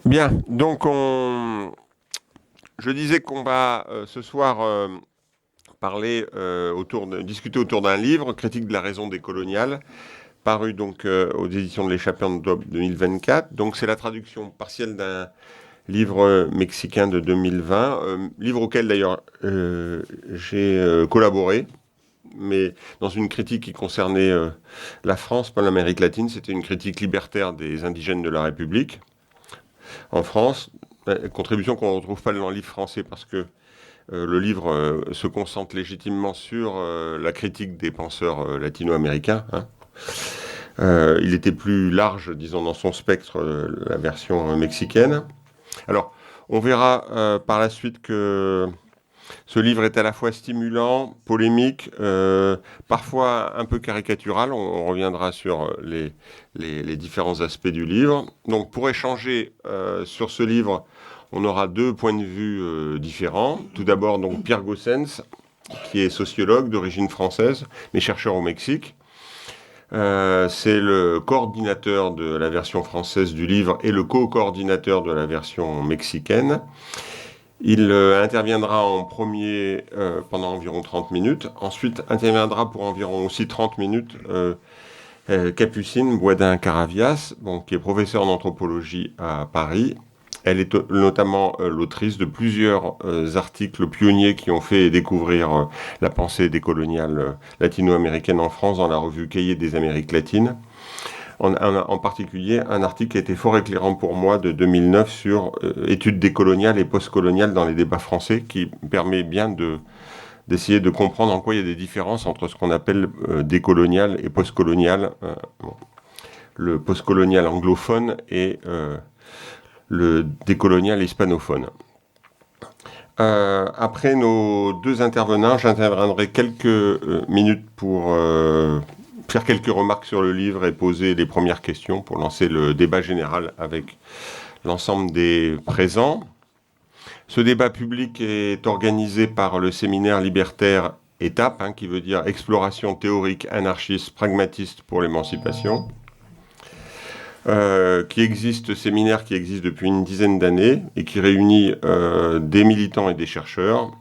Bien, donc je disais qu'on va ce soir discuter autour d'un livre, Critique de la raison décoloniale, paru donc aux éditions de l'Échappée en octobre 2024. Donc c'est la traduction partielle d'un livre mexicain de 2020, livre auquel d'ailleurs j'ai collaboré, mais dans une critique qui concernait la France, pas l'Amérique latine. C'était une critique libertaire des indigènes de la République en France. Contribution qu'on ne retrouve pas dans le livre français parce que le livre se concentre légitimement sur la critique des penseurs latino-américains. Hein. Il était plus large, disons, dans son spectre, la version mexicaine. Alors, on verra par la suite que ce livre est à la fois stimulant, polémique, parfois un peu caricatural. On reviendra sur les différents aspects du livre. Donc, pour échanger sur ce livre, on aura deux points de vue différents. Tout d'abord, donc Pierre Gossens, qui est sociologue d'origine française, mais chercheur au Mexique. C'est le coordinateur de la version française du livre et le co-coordinateur de la version mexicaine. Il interviendra en premier pendant environ 30 minutes. Ensuite, interviendra pour environ aussi 30 minutes Capucine Boisdin-Caravias, qui est professeure d'anthropologie à Paris. Elle est notamment l'autrice de plusieurs articles pionniers qui ont fait découvrir la pensée décoloniale latino-américaine en France dans la revue Cahiers des Amériques latines. En particulier, un article qui a été fort éclairant pour moi de 2009 sur études décoloniales et postcoloniales dans les débats français, qui permet bien d'essayer de comprendre en quoi il y a des différences entre ce qu'on appelle décolonial et postcolonial. Le postcolonial anglophone et le décolonial hispanophone. Après nos deux intervenants, j'interviendrai quelques minutes pour faire quelques remarques sur le livre et poser les premières questions pour lancer le débat général avec l'ensemble des présents. Ce débat public est organisé par le séminaire libertaire Étape, qui veut dire exploration théorique anarchiste pragmatiste pour l'émancipation. Séminaire qui existe depuis une dizaine d'années et qui réunit des militants et des chercheurs.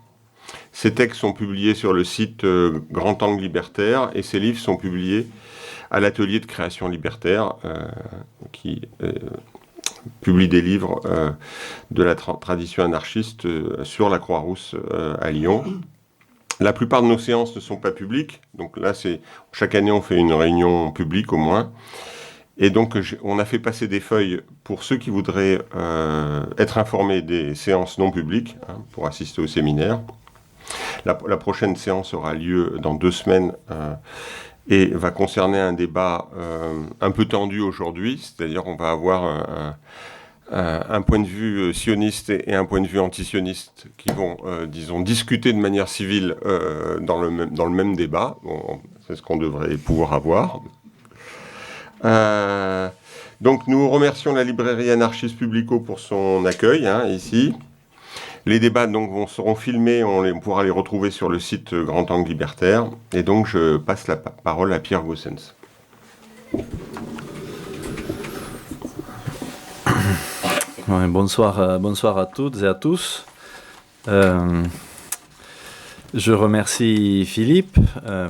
Ces textes sont publiés sur le site Grand Angle Libertaire et ces livres sont publiés à l'atelier de création libertaire qui publie des livres de la tradition anarchiste sur la Croix-Rousse à Lyon. La plupart de nos séances ne sont pas publiques, donc là chaque année on fait une réunion publique au moins. Et donc, on a fait passer des feuilles pour ceux qui voudraient être informés des séances non publiques, pour assister au séminaire. La prochaine séance aura lieu dans 2 semaines et va concerner un débat un peu tendu aujourd'hui, c'est-à-dire on va avoir un point de vue sioniste et un point de vue antisioniste qui vont, discuter de manière civile dans le même débat. Bon, c'est ce qu'on devrait pouvoir avoir. Donc nous remercions la librairie Anarchiste Publico pour son accueil ici. Les débats seront filmés, on pourra les retrouver sur le site Grand Angle Libertaire. Et donc je passe la parole à Pierre Gossens. Bonsoir à toutes et à tous. Je remercie Philippe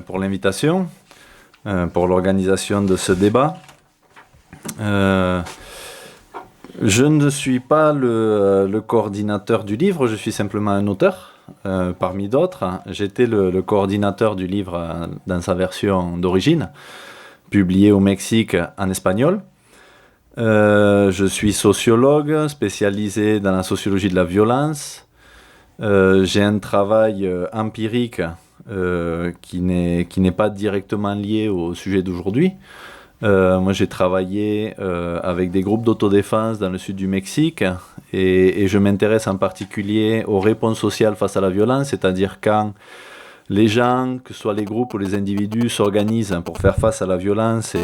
pour l'invitation, pour l'organisation de ce débat. Je ne suis pas le coordinateur du livre, je suis simplement un auteur parmi d'autres. J'étais le coordinateur du livre dans sa version d'origine, publié au Mexique en espagnol. Je suis sociologue spécialisé dans la sociologie de la violence. J'ai un travail empirique qui n'est pas directement lié au sujet d'aujourd'hui. Moi, j'ai travaillé avec des groupes d'autodéfense dans le sud du Mexique et je m'intéresse en particulier aux réponses sociales face à la violence, c'est-à-dire quand les gens, que ce soit les groupes ou les individus, s'organisent pour faire face à la violence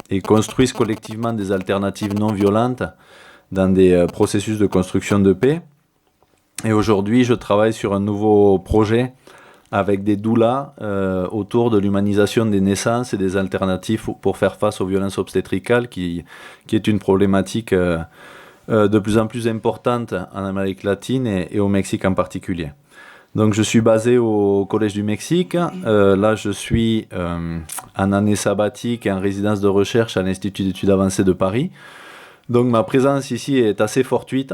et construisent collectivement des alternatives non violentes dans des processus de construction de paix. Et aujourd'hui, je travaille sur un nouveau projet avec des doulas autour de l'humanisation des naissances et des alternatives pour faire face aux violences obstétricales, qui est une problématique de plus en plus importante en Amérique latine et au Mexique en particulier. Donc je suis basé au Collège du Mexique. Là, je suis en année sabbatique et en résidence de recherche à l'Institut d'études avancées de Paris. Donc ma présence ici est assez fortuite.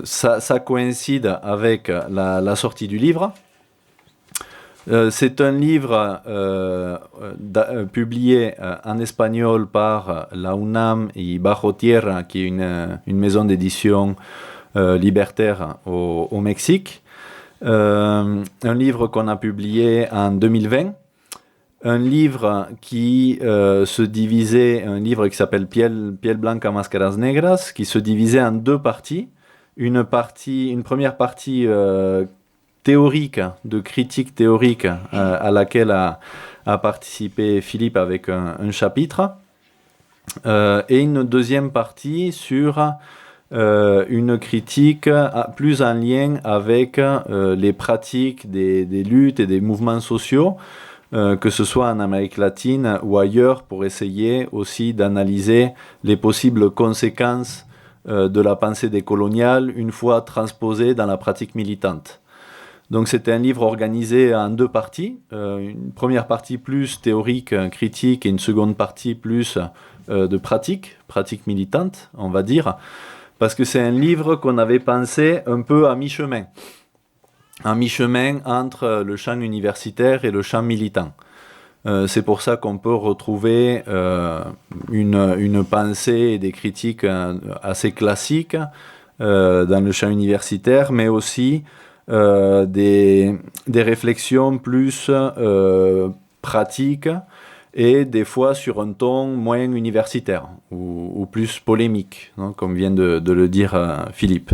Ça coïncide avec la sortie du livre. C'est un livre publié en espagnol par la UNAM et Bajo Tierra, qui est une maison d'édition libertaire au Mexique. Un livre qu'on a publié en 2020. Un livre qui se divisait, un livre qui s'appelle Piel Blanca Máscaras Negras, qui se divisait en deux parties. Une première partie théorique, de critique théorique, à laquelle a participé Philippe avec un chapitre, et une deuxième partie sur une critique plus en lien avec les pratiques des luttes et des mouvements sociaux, que ce soit en Amérique latine ou ailleurs, pour essayer aussi d'analyser les possibles conséquences de la pensée décoloniale une fois transposée dans la pratique militante. Donc c'était un livre organisé en deux parties, une première partie plus théorique, critique, et une seconde partie plus de pratique militante, on va dire, parce que c'est un livre qu'on avait pensé un peu à mi-chemin entre le champ universitaire et le champ militant. C'est pour ça qu'on peut retrouver une pensée et des critiques assez classiques dans le champ universitaire, mais aussi des réflexions plus pratiques et des fois sur un ton moins universitaire ou plus polémique, hein, comme vient de le dire Philippe.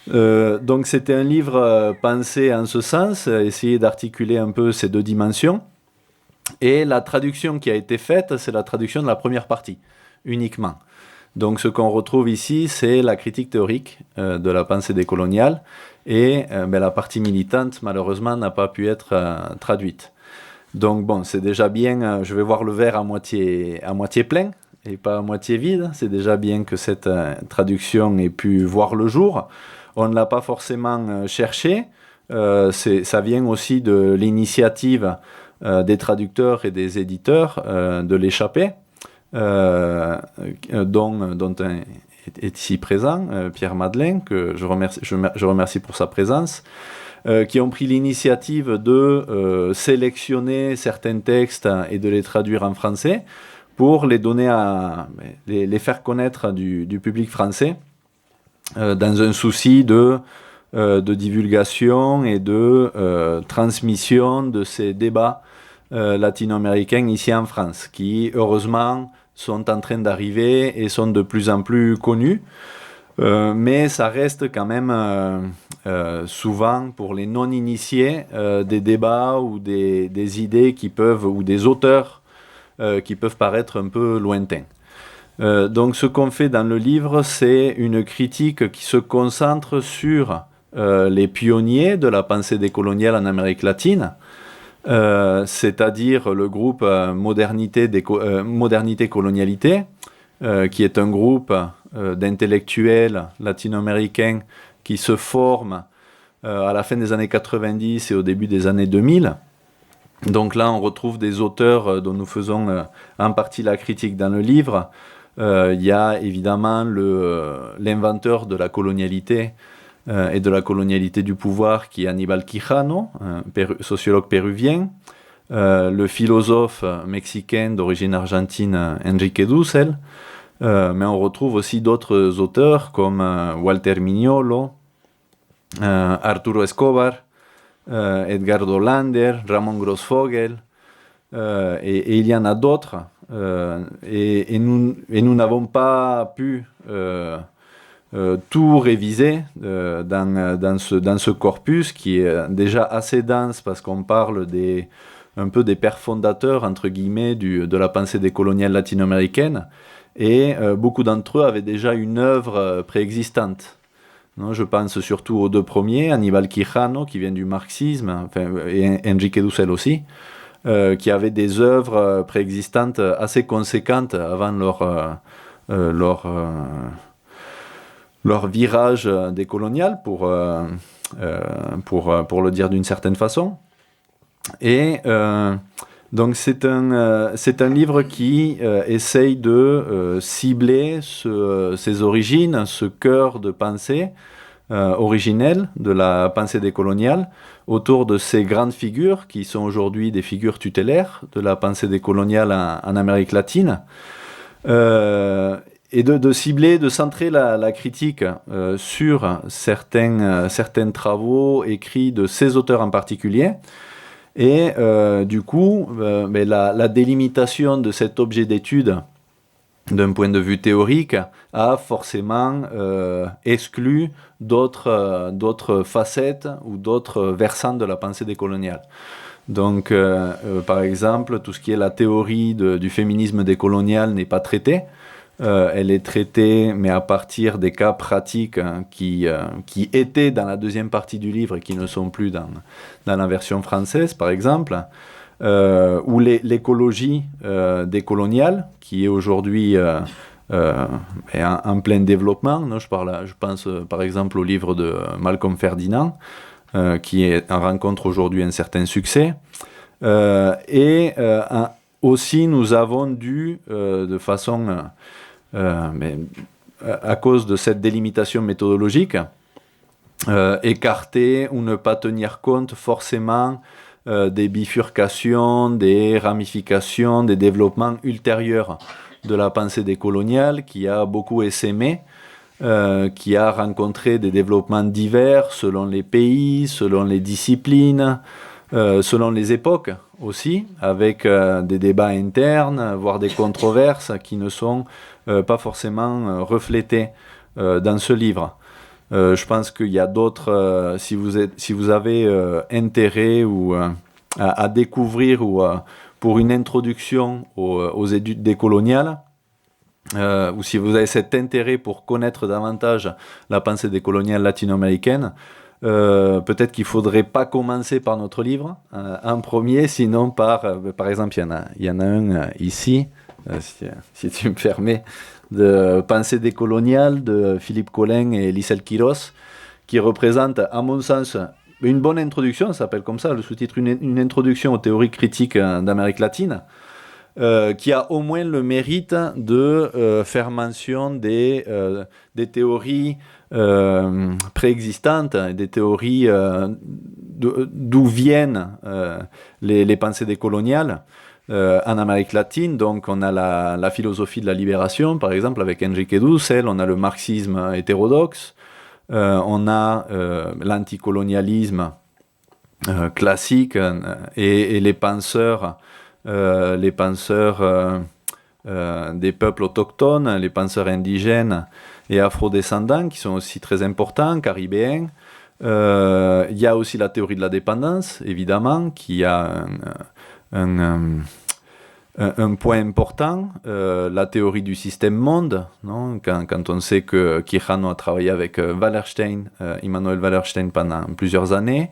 Donc c'était un livre pensé en ce sens, essayer d'articuler un peu ces deux dimensions. Et la traduction qui a été faite, c'est la traduction de la première partie, uniquement. Donc ce qu'on retrouve ici, c'est la critique théorique de la pensée décoloniale, et la partie militante, malheureusement, n'a pas pu être traduite. Donc bon, c'est déjà bien, je vais voir le verre à moitié plein, et pas à moitié vide. C'est déjà bien que cette traduction ait pu voir le jour. On ne l'a pas forcément cherché, ça vient aussi de l'initiative des traducteurs et des éditeurs de l'échappée, dont un est ici présent, Pierre Madeleine, que je remercie pour sa présence, qui ont pris l'initiative de sélectionner certains textes et de les traduire en français pour les donner les faire connaître du public français, dans un souci de divulgation et de transmission de ces débats latino-américains ici en France, qui heureusement sont en train d'arriver et sont de plus en plus connus, mais ça reste quand même souvent pour les non-initiés des débats ou des idées qui peuvent, ou des auteurs qui peuvent paraître un peu lointains. Donc ce qu'on fait dans le livre, c'est une critique qui se concentre sur les pionniers de la pensée décoloniale en Amérique latine, c'est-à-dire le groupe Modernité-Colonialité, qui est un groupe d'intellectuels latino-américains qui se forment à la fin des années 90 et au début des années 2000. Donc là, on retrouve des auteurs dont nous faisons en partie la critique dans le livre. Il y a évidemment l'inventeur de la colonialité et de la colonialité du pouvoir, qui est Aníbal Quijano, sociologue péruvien, le philosophe mexicain d'origine argentine Enrique Dussel, mais on retrouve aussi d'autres auteurs comme Walter Mignolo, Arturo Escobar, Edgardo Lander, Ramón Grossfogel, et il y en a d'autres, et nous n'avons pas pu tout réviser dans ce corpus qui est déjà assez dense, parce qu'on parle un peu des pères fondateurs, entre guillemets, de la pensée décoloniale latino-américaine, et beaucoup d'entre eux avaient déjà une œuvre préexistante. Non, je pense surtout aux deux premiers, Aníbal Quijano, qui vient du marxisme, et Enrique Dussel aussi, qui avaient des œuvres préexistantes assez conséquentes avant leur virage décolonial, pour le dire d'une certaine façon. Et donc c'est un livre qui essaye de cibler ses origines, ce cœur de pensée originel de la pensée décoloniale, autour de ces grandes figures qui sont aujourd'hui des figures tutélaires de la pensée décoloniale en Amérique latine. Et de cibler, de centrer la critique sur certains travaux écrits de ces auteurs en particulier. Et du coup, la délimitation de cet objet d'étude d'un point de vue théorique a forcément exclu d'autres facettes ou d'autres versants de la pensée décoloniale. Donc, par exemple, tout ce qui est la théorie du féminisme décolonial n'est pas traité. Elle est traitée, mais à partir des cas pratiques qui étaient dans la deuxième partie du livre et qui ne sont plus dans la version française, par exemple, ou l'écologie décoloniale, qui est aujourd'hui en plein développement. Non, je pense par exemple au livre de Malcolm Ferdinand, qui est en rencontre aujourd'hui un certain succès. Aussi, nous avons dû, de façon... mais à cause de cette délimitation méthodologique, écarter ou ne pas tenir compte forcément des bifurcations, des ramifications, des développements ultérieurs de la pensée décoloniale qui a beaucoup essaimé, qui a rencontré des développements divers selon les pays, selon les disciplines, selon les époques aussi, avec des débats internes, voire des controverses qui ne sont pas forcément reflétées dans ce livre. Je pense qu'il y a d'autres, si vous avez intérêt ou à découvrir ou pour une introduction aux études décoloniales, ou si vous avez cet intérêt pour connaître davantage la pensée décoloniale latino-américaine, peut-être qu'il ne faudrait pas commencer par notre livre en premier, sinon par exemple, il y en a un ici, si tu me permets, de Pensée décoloniale de Philippe Collin et Lissel Quiros, qui représente, à mon sens, une bonne introduction, ça s'appelle comme ça, le sous-titre, une introduction aux théories critiques d'Amérique latine, qui a au moins le mérite de faire mention des théories préexistantes, des théories d'où viennent les pensées décoloniales en Amérique latine. Donc on a la philosophie de la libération, par exemple, avec Enrique Dussel, on a le marxisme hétérodoxe, on a l'anticolonialisme classique et les penseurs des peuples autochtones, les penseurs indigènes et afrodescendants qui sont aussi très importants, caribéens. Il y a aussi la théorie de la dépendance, évidemment, qui a un point important, la théorie du système monde, non, quand on sait que Quijano a travaillé avec Wallerstein, Immanuel Wallerstein pendant plusieurs années.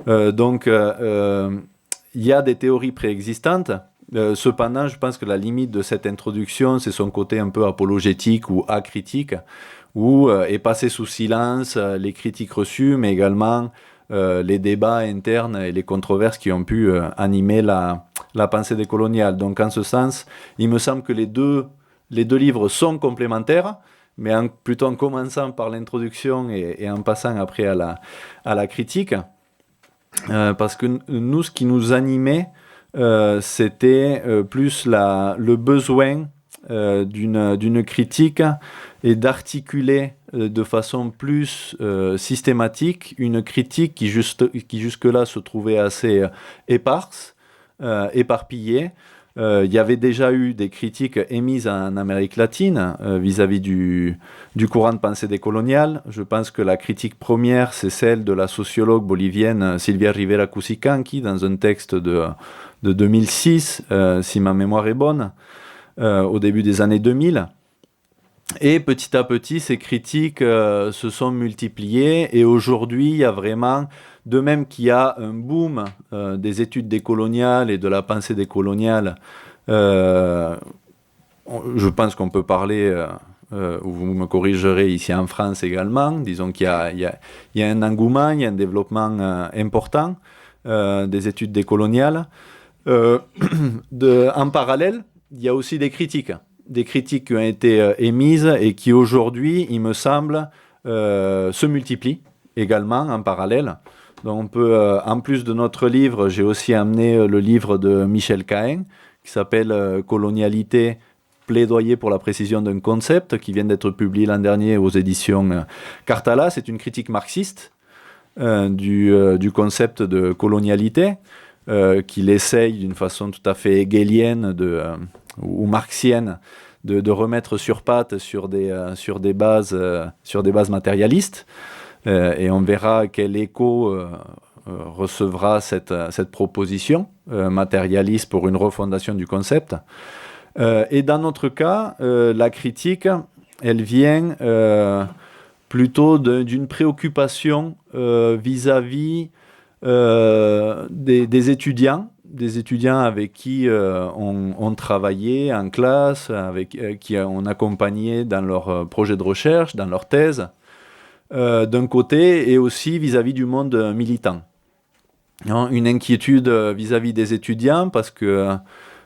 Donc, il y a des théories préexistantes. Cependant, je pense que la limite de cette introduction, c'est son côté un peu apologétique ou acritique, où est passé sous silence les critiques reçues, mais également les débats internes et les controverses qui ont pu animer la pensée décoloniale. Donc, en ce sens, il me semble que les deux livres sont complémentaires, mais plutôt en commençant par l'introduction et en passant après à la critique. Parce que nous, ce qui nous animait, c'était plus le besoin d'une critique et d'articuler de façon plus systématique une critique qui jusque-là se trouvait assez éparse, éparpillée. Il y avait déjà eu des critiques émises en Amérique latine vis-à-vis du courant de pensée décoloniale. Je pense que la critique première, c'est celle de la sociologue bolivienne Silvia Rivera Cusicanqui, dans un texte de 2006, si ma mémoire est bonne, au début des années 2000. Et petit à petit, ces critiques se sont multipliées et aujourd'hui, il y a vraiment, de même qu'il y a un boom des études décoloniales et de la pensée décoloniale je pense qu'on peut parler, ou vous me corrigerez, ici en France également. Disons qu'il y a un engouement, il y a un développement important des études décoloniales. En parallèle, il y a aussi des critiques qui ont été émises et qui aujourd'hui, il me semble, se multiplient également en parallèle. Donc on peut, en plus de notre livre, j'ai aussi amené le livre de Michel Cahen qui s'appelle Colonialité, plaidoyer pour la précision d'un concept, qui vient d'être publié l'an dernier aux éditions Cartala. C'est une critique marxiste du concept de colonialité, qu'il essaye d'une façon tout à fait hegelienne ou marxienne de remettre sur pattes sur des bases matérialistes. Et on verra quel écho recevra cette proposition matérialiste pour une refondation du concept. Et dans notre cas, la critique, elle vient plutôt d'une préoccupation vis-à-vis des étudiants avec qui on travaillait en classe, avec qui on accompagnait dans leurs projets de recherche, dans leurs thèses, d'un côté, et aussi vis-à-vis du monde militant. Une inquiétude vis-à-vis des étudiants, parce que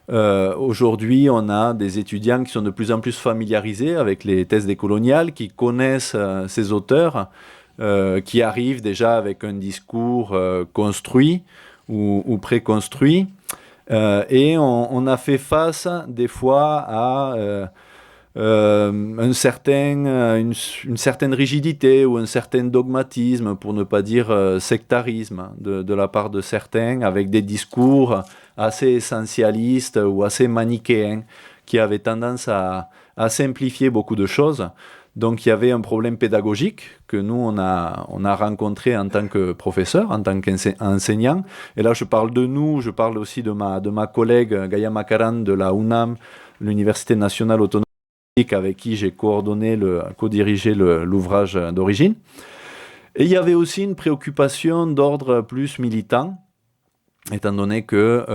aujourd'hui, on a des étudiants qui sont de plus en plus familiarisés avec les thèses décoloniales, qui connaissent ces auteurs, qui arrivent déjà avec un discours construit ou préconstruit. Et on a fait face des fois à une certaine rigidité ou un certain dogmatisme, pour ne pas dire sectarisme, de la part de certains, avec des discours assez essentialistes ou assez manichéens, qui avaient tendance à simplifier beaucoup de choses. Donc il y avait un problème pédagogique que nous, on a rencontré en tant que professeur, en tant qu'enseignant. Et là, je parle de nous, je parle aussi de ma collègue Gaïa Makaran de la UNAM, l'Université nationale autonome, avec qui j'ai co-dirigé l'ouvrage d'origine. Et il y avait aussi une préoccupation d'ordre plus militant, étant donné que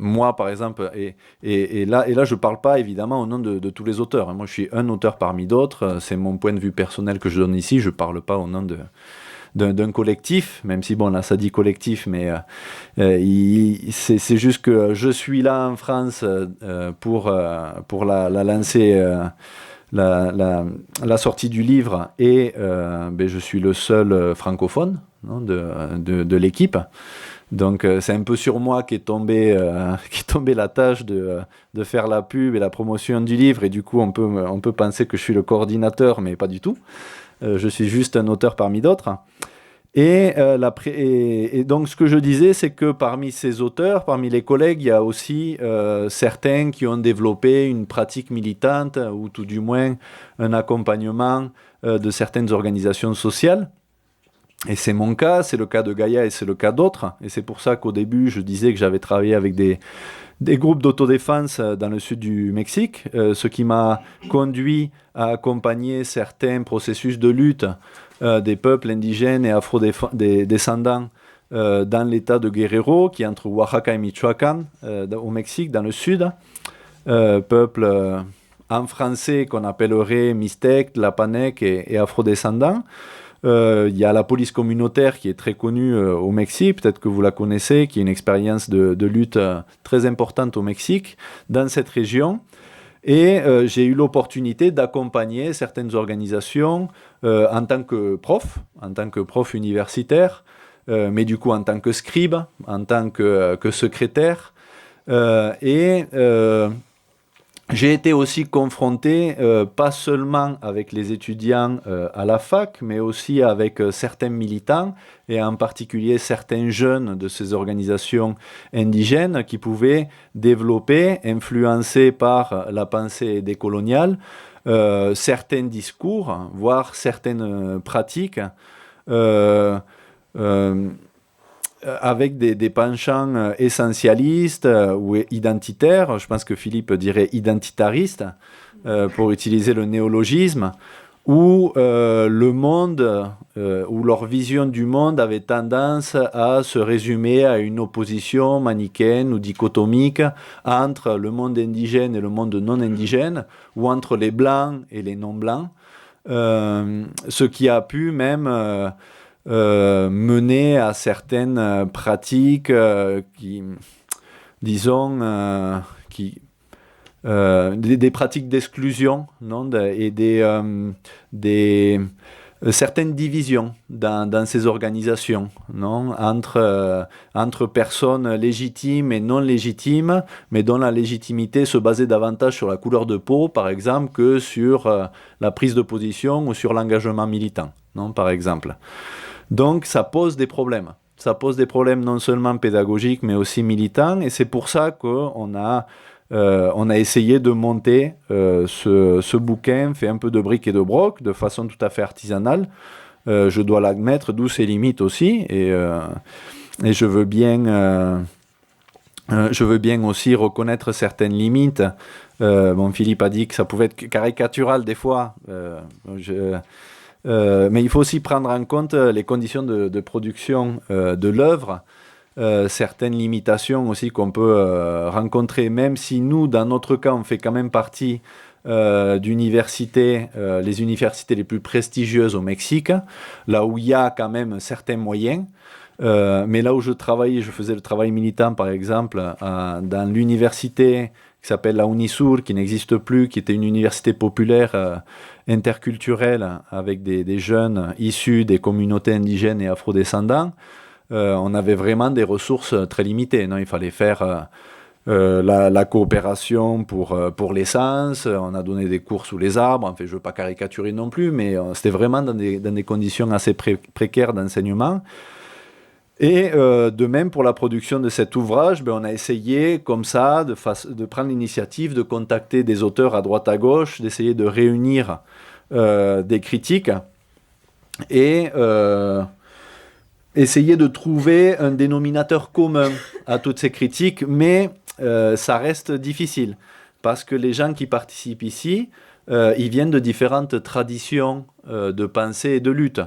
moi, par exemple, et là je ne parle pas évidemment au nom de tous les auteurs. Moi, je suis un auteur parmi d'autres. C'est mon point de vue personnel que je donne ici. Je ne parle pas au nom d'un collectif, même si, bon, là, ça dit collectif, mais c'est juste que je suis là en France pour la lancer, la sortie du livre, et je suis le seul francophone, non, de l'équipe. Donc c'est un peu sur moi qu'est tombée la tâche de faire la pub et la promotion du livre, et du coup on peut penser que je suis le coordinateur, mais pas du tout. Je suis juste un auteur parmi d'autres. Et donc ce que je disais, c'est que parmi ces auteurs, parmi les collègues, il y a aussi certains qui ont développé une pratique militante, ou tout du moins un accompagnement de certaines organisations sociales. Et c'est mon cas, c'est le cas de Gaïa et c'est le cas d'autres. Et c'est pour ça qu'au début, je disais que j'avais travaillé avec des groupes d'autodéfense dans le sud du Mexique, ce qui m'a conduit à accompagner certains processus de lutte des peuples indigènes et afro-descendants dans l'état de Guerrero, qui est entre Oaxaca et Michoacán, au Mexique, dans le sud. Peuple en français qu'on appellerait Mixtèque, Tlapanec et afro-descendants. Il y a la police communautaire qui est très connue au Mexique, peut-être que vous la connaissez, qui est une expérience de lutte très importante au Mexique, dans cette région. Et j'ai eu l'opportunité d'accompagner certaines organisations en tant que prof universitaire, mais du coup en tant que scribe, en tant que secrétaire. J'ai été aussi confronté, pas seulement avec les étudiants à la fac, mais aussi avec certains militants, et en particulier certains jeunes de ces organisations indigènes qui pouvaient développer, influencés par la pensée décoloniale, certains discours, voire certaines pratiques, avec des penchants essentialistes ou identitaires. Je pense que Philippe dirait identitariste, pour utiliser le néologisme, où le monde, où leur vision du monde avait tendance à se résumer à une opposition manichéenne ou dichotomique entre le monde indigène et le monde non indigène, ou entre les blancs et les non-blancs, ce qui a pu même mener à certaines pratiques qui, disons, des pratiques d'exclusion, non, et certaines divisions dans ces organisations, non, entre personnes légitimes et non légitimes, mais dont la légitimité se basait davantage sur la couleur de peau, par exemple, que sur la prise de position ou sur l'engagement militant, non, par exemple. Donc ça pose des problèmes. Ça pose des problèmes non seulement pédagogiques, mais aussi militants, et c'est pour ça qu'on a essayé de monter ce bouquin, fait un peu de briques et de broc, de façon tout à fait artisanale. Je dois l'admettre, d'où ses limites aussi, et je veux bien aussi reconnaître certaines limites. Philippe a dit que ça pouvait être caricatural des fois. Mais il faut aussi prendre en compte les conditions de production de l'œuvre, certaines limitations aussi qu'on peut rencontrer, même si nous, dans notre cas, on fait quand même partie d'universités, les universités les plus prestigieuses au Mexique, là où il y a quand même certains moyens. Mais là où je travaillais, je faisais le travail militant, par exemple, dans l'université qui s'appelle la Unisur, qui n'existe plus, qui était une université populaire interculturelle avec des jeunes issus des communautés indigènes et afrodescendants. On avait vraiment des ressources très limitées, non, il fallait faire la coopération pour l'essence, on a donné des cours sous les arbres, enfin je ne veux pas caricaturer non plus, mais c'était vraiment dans des conditions assez précaires d'enseignement. Et de même pour la production de cet ouvrage, on a essayé comme ça de prendre l'initiative de contacter des auteurs à droite à gauche, d'essayer de réunir des critiques et essayer de trouver un dénominateur commun à toutes ces critiques, mais ça reste difficile parce que les gens qui participent ici, ils viennent de différentes traditions de pensée et de lutte.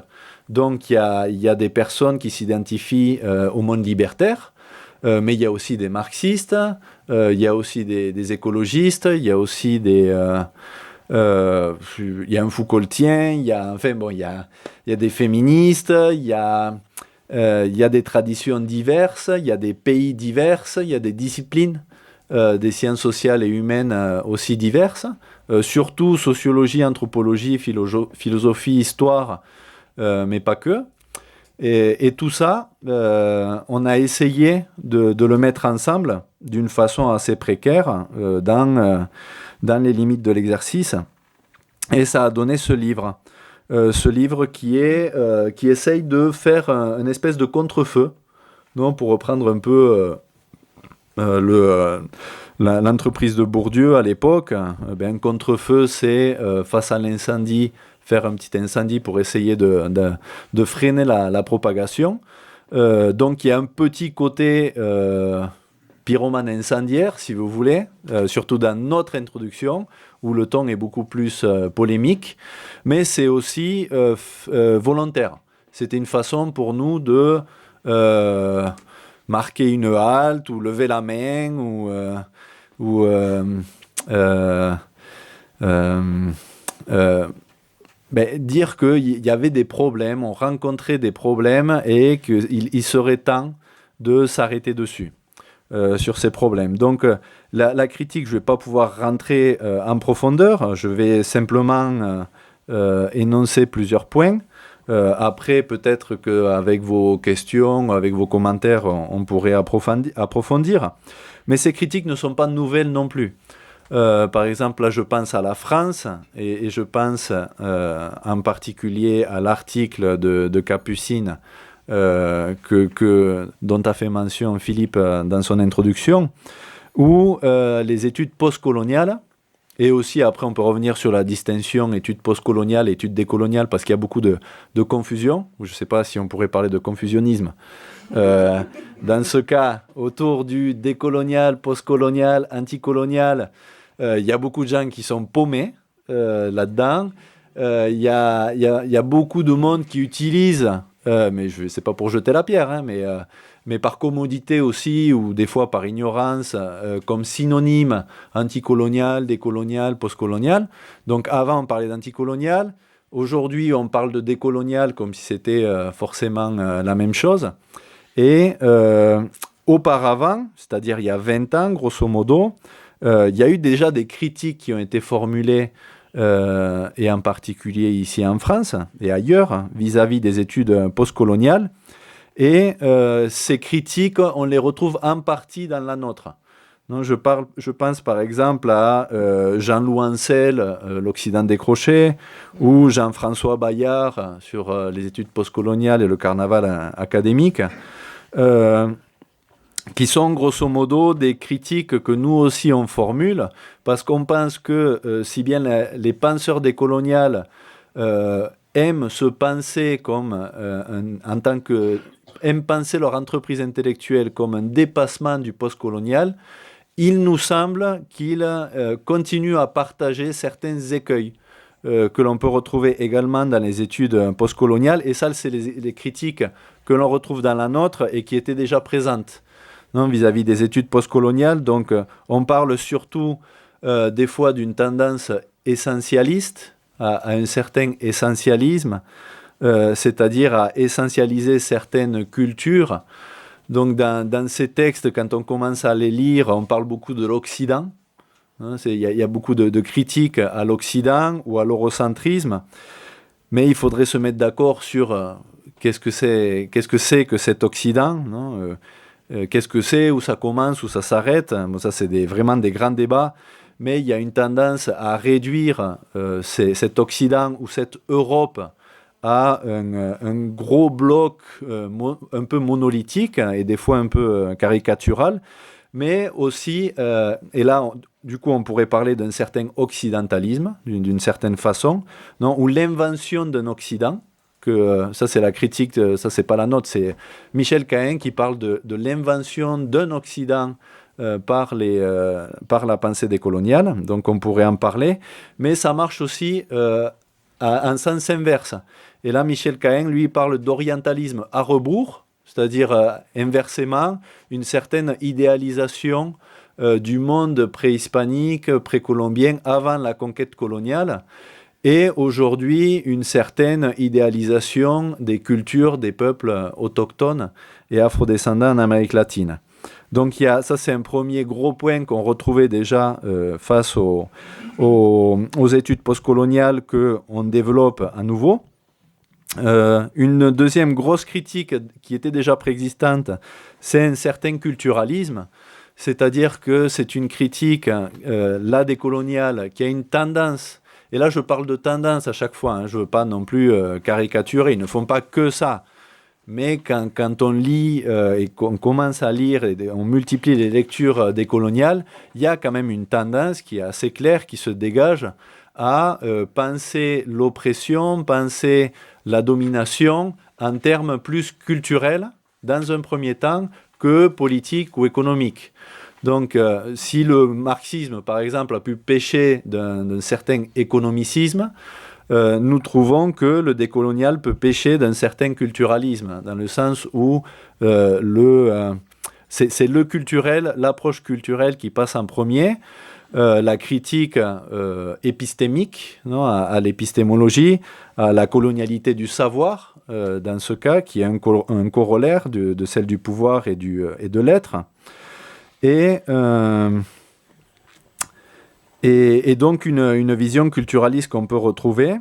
Donc il y a des personnes qui s'identifient au monde libertaire, mais il y a aussi des marxistes, il y a aussi des écologistes, il y a aussi il y a un Foucaultien, il y a des féministes, il y a des traditions diverses, il y a des pays divers, il y a des disciplines, des sciences sociales et humaines aussi diverses, surtout sociologie, anthropologie, philosophie, histoire, mais pas que. Et tout ça, on a essayé de le mettre ensemble d'une façon assez précaire dans les limites de l'exercice. Et ça a donné ce livre. Ce livre qui essaye de faire une espèce de contre-feu, non, pour reprendre un peu l'entreprise de Bourdieu à l'époque. Un contre-feu, c'est face à l'incendie, faire un petit incendie pour essayer de freiner la propagation. Donc il y a un petit côté pyromane incendiaire, si vous voulez, surtout dans notre introduction, où le ton est beaucoup plus polémique, mais c'est aussi volontaire. C'était une façon pour nous de marquer une halte, ou lever la main, ou dire qu'il y avait des problèmes, on rencontrait des problèmes et qu'il serait temps de s'arrêter dessus, sur ces problèmes. Donc la critique, je ne vais pas pouvoir rentrer en profondeur, je vais simplement énoncer plusieurs points. Après, peut-être qu'avec vos questions, avec vos commentaires, on pourrait approfondir. Mais ces critiques ne sont pas nouvelles non plus. Par exemple, là, je pense à la France et je pense en particulier à l'article de Capucine dont a fait mention Philippe dans son introduction, où les études postcoloniales, et aussi après on peut revenir sur la distinction études postcoloniales et études décoloniales, parce qu'il y a beaucoup de confusion, ou je ne sais pas si on pourrait parler de confusionnisme. Dans ce cas, autour du décolonial, postcolonial, anticolonial, il y a beaucoup de gens qui sont paumés là-dedans. y a beaucoup de monde qui utilise, mais c'est pas pour jeter la pierre, hein, mais par commodité aussi, ou des fois par ignorance, comme synonyme anticolonial, décolonial, postcolonial. Donc avant, on parlait d'anticolonial. Aujourd'hui, on parle de décolonial comme si c'était forcément la même chose. Et auparavant, c'est-à-dire il y a 20 ans, grosso modo, il y a eu déjà des critiques qui ont été formulées, et en particulier ici en France et ailleurs, vis-à-vis des études postcoloniales. Et ces critiques, on les retrouve en partie dans la nôtre. Non, je pense par exemple à Jean-Loup Ancel, L'Occident décroché, ou Jean-François Bayard sur les études postcoloniales et le carnaval académique, qui sont grosso modo des critiques que nous aussi on formule, parce qu'on pense que si bien les penseurs décoloniales aiment se penser comme en tant que aiment penser leur entreprise intellectuelle comme un dépassement du postcolonial, il nous semble qu'ils continuent à partager certains écueils que l'on peut retrouver également dans les études postcoloniales, et ça c'est les critiques que l'on retrouve dans la nôtre et qui étaient déjà présentes, non, vis-à-vis des études postcoloniales. Donc on parle surtout des fois d'une tendance essentialiste, à un certain essentialisme, c'est-à-dire à essentialiser certaines cultures. Donc dans ces textes, quand on commence à les lire, on parle beaucoup de l'Occident. Il y a beaucoup de critiques à l'Occident ou à l'eurocentrisme, mais il faudrait se mettre d'accord sur qu'est-ce que c'est que cet Occident, non, qu'est-ce que c'est, où ça commence, où ça s'arrête. Bon, ça, c'est vraiment des grands débats, mais il y a une tendance à réduire cet Occident ou cette Europe à un gros bloc un peu monolithique et des fois un peu caricatural, mais aussi, et là, du coup, on pourrait parler d'un certain occidentalisme, d'une certaine façon, non, ou l'invention d'un Occident, que ça c'est la critique, ça c'est pas la nôtre, c'est Michel Cahen qui parle de l'invention d'un Occident par la pensée décoloniale, donc on pourrait en parler, mais ça marche aussi en sens inverse. Et là, Michel Cahen, lui, parle d'orientalisme à rebours, c'est-à-dire inversement, une certaine idéalisation du monde préhispanique, précolombien, avant la conquête coloniale, et aujourd'hui une certaine idéalisation des cultures des peuples autochtones et afrodescendants en Amérique latine. Donc ça c'est un premier gros point qu'on retrouvait déjà face aux études postcoloniales qu'on développe à nouveau. Une deuxième grosse critique qui était déjà préexistante, c'est un certain culturalisme, c'est-à-dire que c'est une critique, la décoloniale, qui a une tendance, et là je parle de tendance à chaque fois, hein, je ne veux pas non plus caricaturer, ils ne font pas que ça, mais quand on lit et qu'on commence à lire et on multiplie les lectures décoloniales, il y a quand même une tendance qui est assez claire, qui se dégage à penser l'oppression, penser la domination en termes plus culturels, dans un premier temps, que politiques ou économiques. Donc, si le marxisme, par exemple, a pu pécher d'un certain économicisme, nous trouvons que le décolonial peut pécher d'un certain culturalisme, dans le sens où c'est le culturel, l'approche culturelle qui passe en premier, la critique épistémique, non, à l'épistémologie, à la colonialité du savoir, dans ce cas, qui est un corollaire de celle du pouvoir et de l'être. Et donc une vision culturaliste qu'on peut retrouver.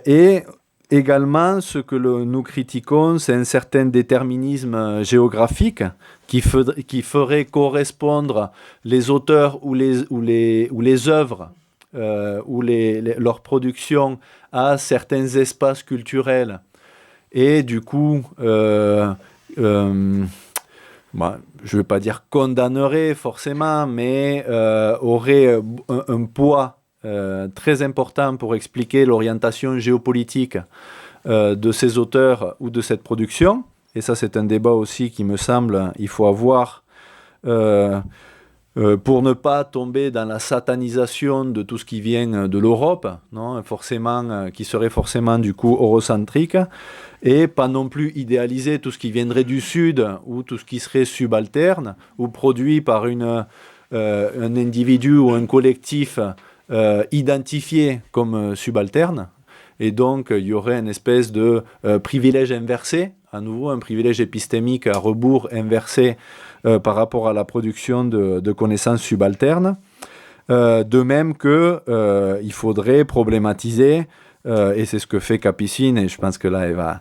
Et également, ce que nous critiquons, c'est un certain déterminisme géographique qui ferait correspondre les auteurs ou les œuvres ou leur production à certains espaces culturels. Et du coup, je ne veux pas dire condamnerait forcément, mais aurait un poids très important pour expliquer l'orientation géopolitique de ces auteurs ou de cette production. Et ça, c'est un débat aussi qui me semble, il faut avoir pour ne pas tomber dans la satanisation de tout ce qui vient de l'Europe, non, forcément, qui serait forcément du coup eurocentrique, et pas non plus idéaliser tout ce qui viendrait du Sud ou tout ce qui serait subalterne ou produit par un individu ou un collectif identifié comme subalterne. Et donc, il y aurait une espèce de privilège inversé, à nouveau un privilège épistémique à rebours inversé par rapport à la production de connaissances subalternes. De même qu'il faudrait problématiser, et c'est ce que fait Capucine, et je pense que là,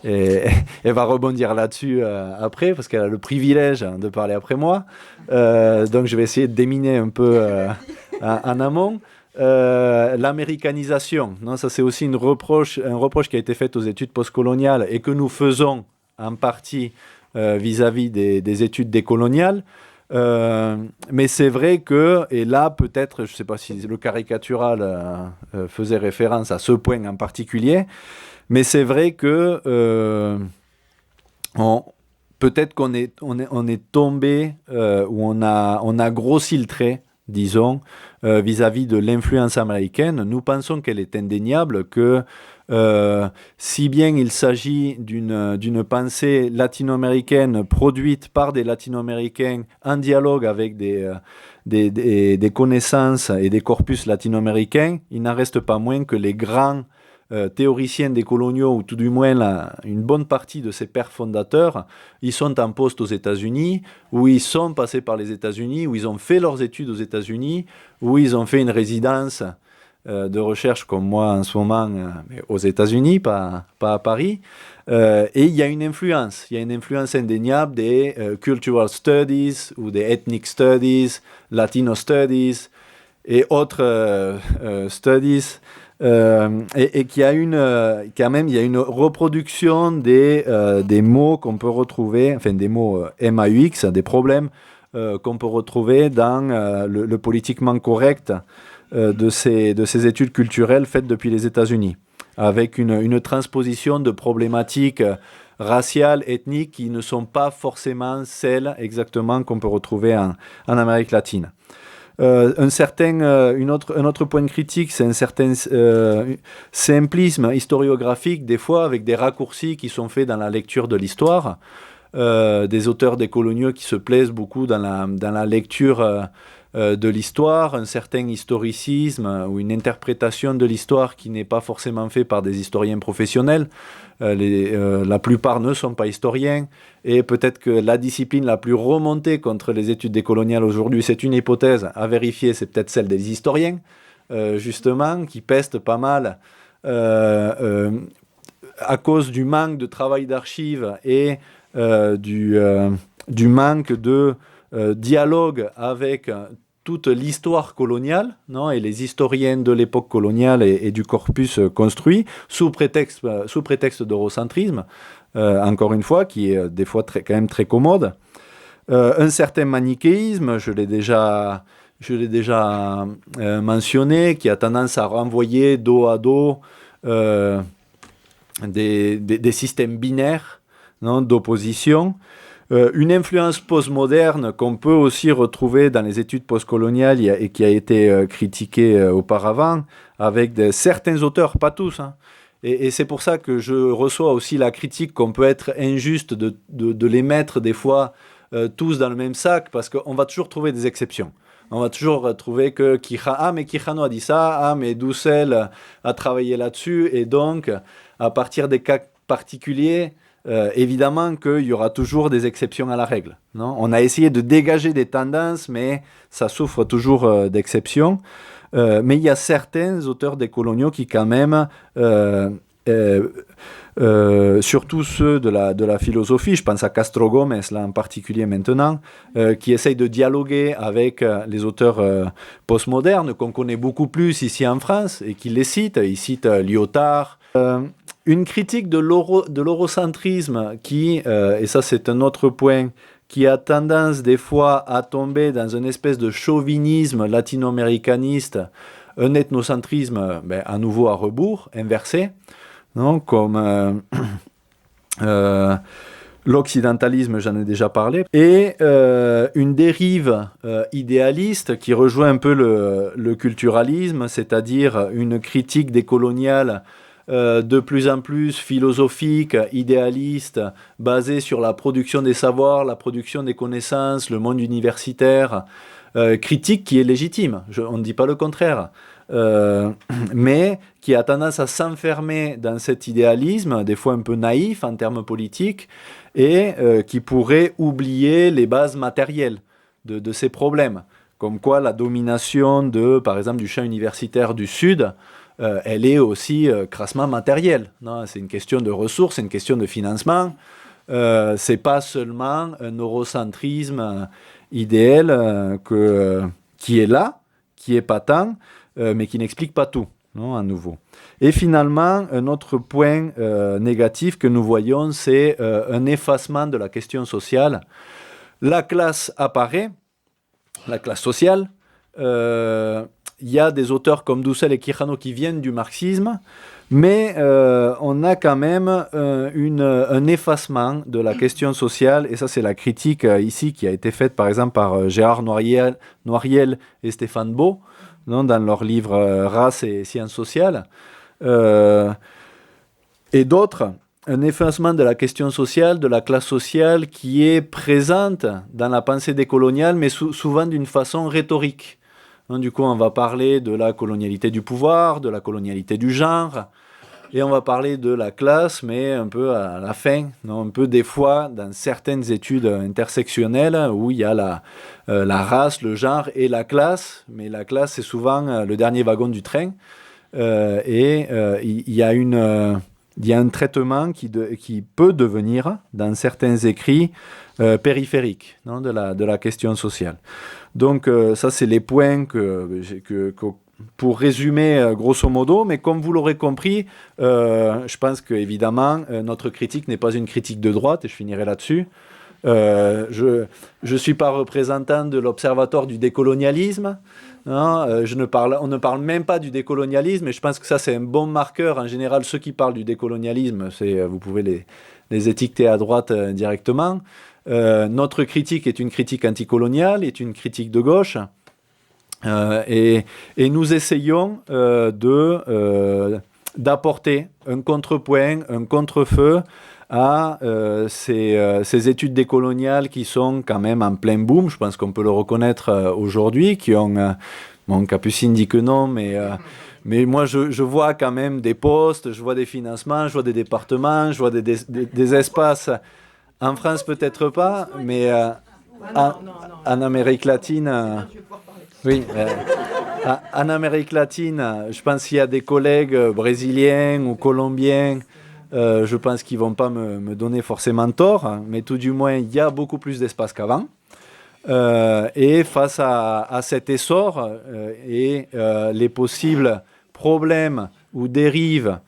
elle va rebondir là-dessus après, parce qu'elle a le privilège de parler après moi. Donc, je vais essayer de déminer un peu en amont. L'américanisation, non, ça c'est aussi un reproche qui a été fait aux études postcoloniales et que nous faisons en partie vis-à-vis des études décoloniales. Mais c'est vrai que, et là peut-être, je ne sais pas si le caricatural faisait référence à ce point en particulier, mais c'est vrai que peut-être qu'on est tombé ou on a grossi le trait, disons, vis-à-vis de l'influence américaine. Nous pensons qu'elle est indéniable, que si bien il s'agit d'une pensée latino-américaine produite par des latino-américains en dialogue avec des connaissances et des corpus latino-américains, il n'en reste pas moins que les grands théoriciens décoloniaux, ou tout du moins une bonne partie de ces pères fondateurs, ils sont en poste aux États-Unis, où ils sont passés par les États-Unis, où ils ont fait leurs études aux États-Unis, où ils ont fait une résidence de recherche comme moi en ce moment aux États-Unis, pas à Paris. Et il y a une influence indéniable des cultural studies ou des ethnic studies, latino studies et autres studies. Et qu'il y a quand même il y a une reproduction des mots qu'on peut retrouver, enfin des mots MAUX, des problèmes qu'on peut retrouver dans le politiquement correct de ces études culturelles faites depuis les États-Unis, avec une transposition de problématiques raciales, ethniques, qui ne sont pas forcément celles exactement qu'on peut retrouver en Amérique latine. Un autre point de critique, c'est un certain simplisme historiographique, des fois avec des raccourcis qui sont faits dans la lecture de l'histoire, des auteurs décoloniaux qui se plaisent beaucoup dans la lecture de l'histoire, un certain historicisme ou une interprétation de l'histoire qui n'est pas forcément fait par des historiens professionnels. La plupart ne sont pas historiens, et peut-être que la discipline la plus remontée contre les études décoloniales aujourd'hui, c'est une hypothèse à vérifier, c'est peut-être celle des historiens, justement, qui pestent pas mal à cause du manque de travail d'archives et du manque de dialogue avec toute l'histoire coloniale, non, et les historiens de l'époque coloniale et du corpus construit, sous prétexte d'eurocentrisme, encore une fois, qui est des fois quand même très commode. Un certain manichéisme, je l'ai déjà mentionné, qui a tendance à renvoyer dos à dos des systèmes binaires, non, d'opposition. Une influence postmoderne qu'on peut aussi retrouver dans les études postcoloniales et qui a été critiquée auparavant, avec certains auteurs, pas tous, hein. Et c'est pour ça que je reçois aussi la critique qu'on peut être injuste de les mettre des fois tous dans le même sac, parce qu'on va toujours trouver des exceptions. On va toujours trouver que mais Quijano a dit ça, mais Dussel a travaillé là-dessus, et donc à partir des cas particuliers, évidemment qu'il y aura toujours des exceptions à la règle, non ? On a essayé de dégager des tendances, mais ça souffre toujours d'exceptions. Mais il y a certains auteurs décoloniaux qui quand même, surtout ceux de la philosophie, je pense à Castro Gomes là en particulier maintenant, qui essayent de dialoguer avec les auteurs postmodernes qu'on connaît beaucoup plus ici en France et qui les citent. Ils citent Lyotard. Une critique de l'eurocentrisme qui, et ça c'est un autre point, qui a tendance des fois à tomber dans une espèce de chauvinisme latino-américaniste, un ethnocentrisme à nouveau à rebours, inversé, non, comme L'occidentalisme, j'en ai déjà parlé, et une dérive idéaliste qui rejoint un peu le culturalisme, c'est-à-dire une critique des coloniales de plus en plus philosophique, idéaliste, basée sur la production des savoirs, la production des connaissances, le monde universitaire, critique qui est légitime, on ne dit pas le contraire. Mais qui a tendance à s'enfermer dans cet idéalisme, des fois un peu naïf en termes politiques, et qui pourrait oublier les bases matérielles de ces problèmes. Comme quoi la domination par exemple, du champ universitaire du Sud, elle est aussi crassement matérielle. Non, c'est une question de ressources, c'est une question de financement. C'est pas seulement un eurocentrisme idéal qui est là, qui est patent, mais qui n'explique pas tout, non, à nouveau. Et finalement, un autre point négatif que nous voyons, c'est un effacement de la question sociale. La classe apparaît, la classe sociale. Il y a des auteurs comme Dussel et Quijano qui viennent du marxisme, mais on a quand même un effacement de la question sociale, et ça c'est la critique ici qui a été faite par exemple par Gérard Noiriel et Stéphane Beau, non, dans leur livre Race et sciences sociales, et d'autres, un effacement de la question sociale, de la classe sociale qui est présente dans la pensée décoloniale, mais souvent d'une façon rhétorique. Donc, du coup, on va parler de la colonialité du pouvoir, de la colonialité du genre, et on va parler de la classe, mais un peu à la fin, non, un peu des fois dans certaines études intersectionnelles où il y a la race, le genre et la classe, mais la classe c'est souvent le dernier wagon du train, et il y a un traitement qui peut devenir, dans certains écrits, périphérique, non, de la question sociale. Donc ça, c'est les points pour résumer grosso modo, mais comme vous l'aurez compris, je pense qu'évidemment, notre critique n'est pas une critique de droite, et je finirai là-dessus. Je ne suis pas représentant de l'Observatoire du décolonialisme. Non, on ne parle même pas du décolonialisme, et je pense que ça, c'est un bon marqueur. En général, ceux qui parlent du décolonialisme, vous pouvez les étiqueter à droite directement. Notre critique est une critique anticoloniale, est une critique de gauche. Et nous essayons d'apporter un contrepoint, un contrefeu à ces études décoloniales qui sont quand même en plein boom, je pense qu'on peut le reconnaître aujourd'hui, qui ont... Bon, Capucine dit que non, mais moi je vois quand même des postes, je vois des financements, je vois des départements, je vois des espaces. En France peut-être pas, mais en Amérique latine... Oui, en Amérique latine, je pense qu'il y a des collègues brésiliens ou colombiens, je pense qu'ils ne vont pas me donner forcément tort, mais tout du moins, il y a beaucoup plus d'espace qu'avant. Et face à cet essor et les possibles problèmes ou dérives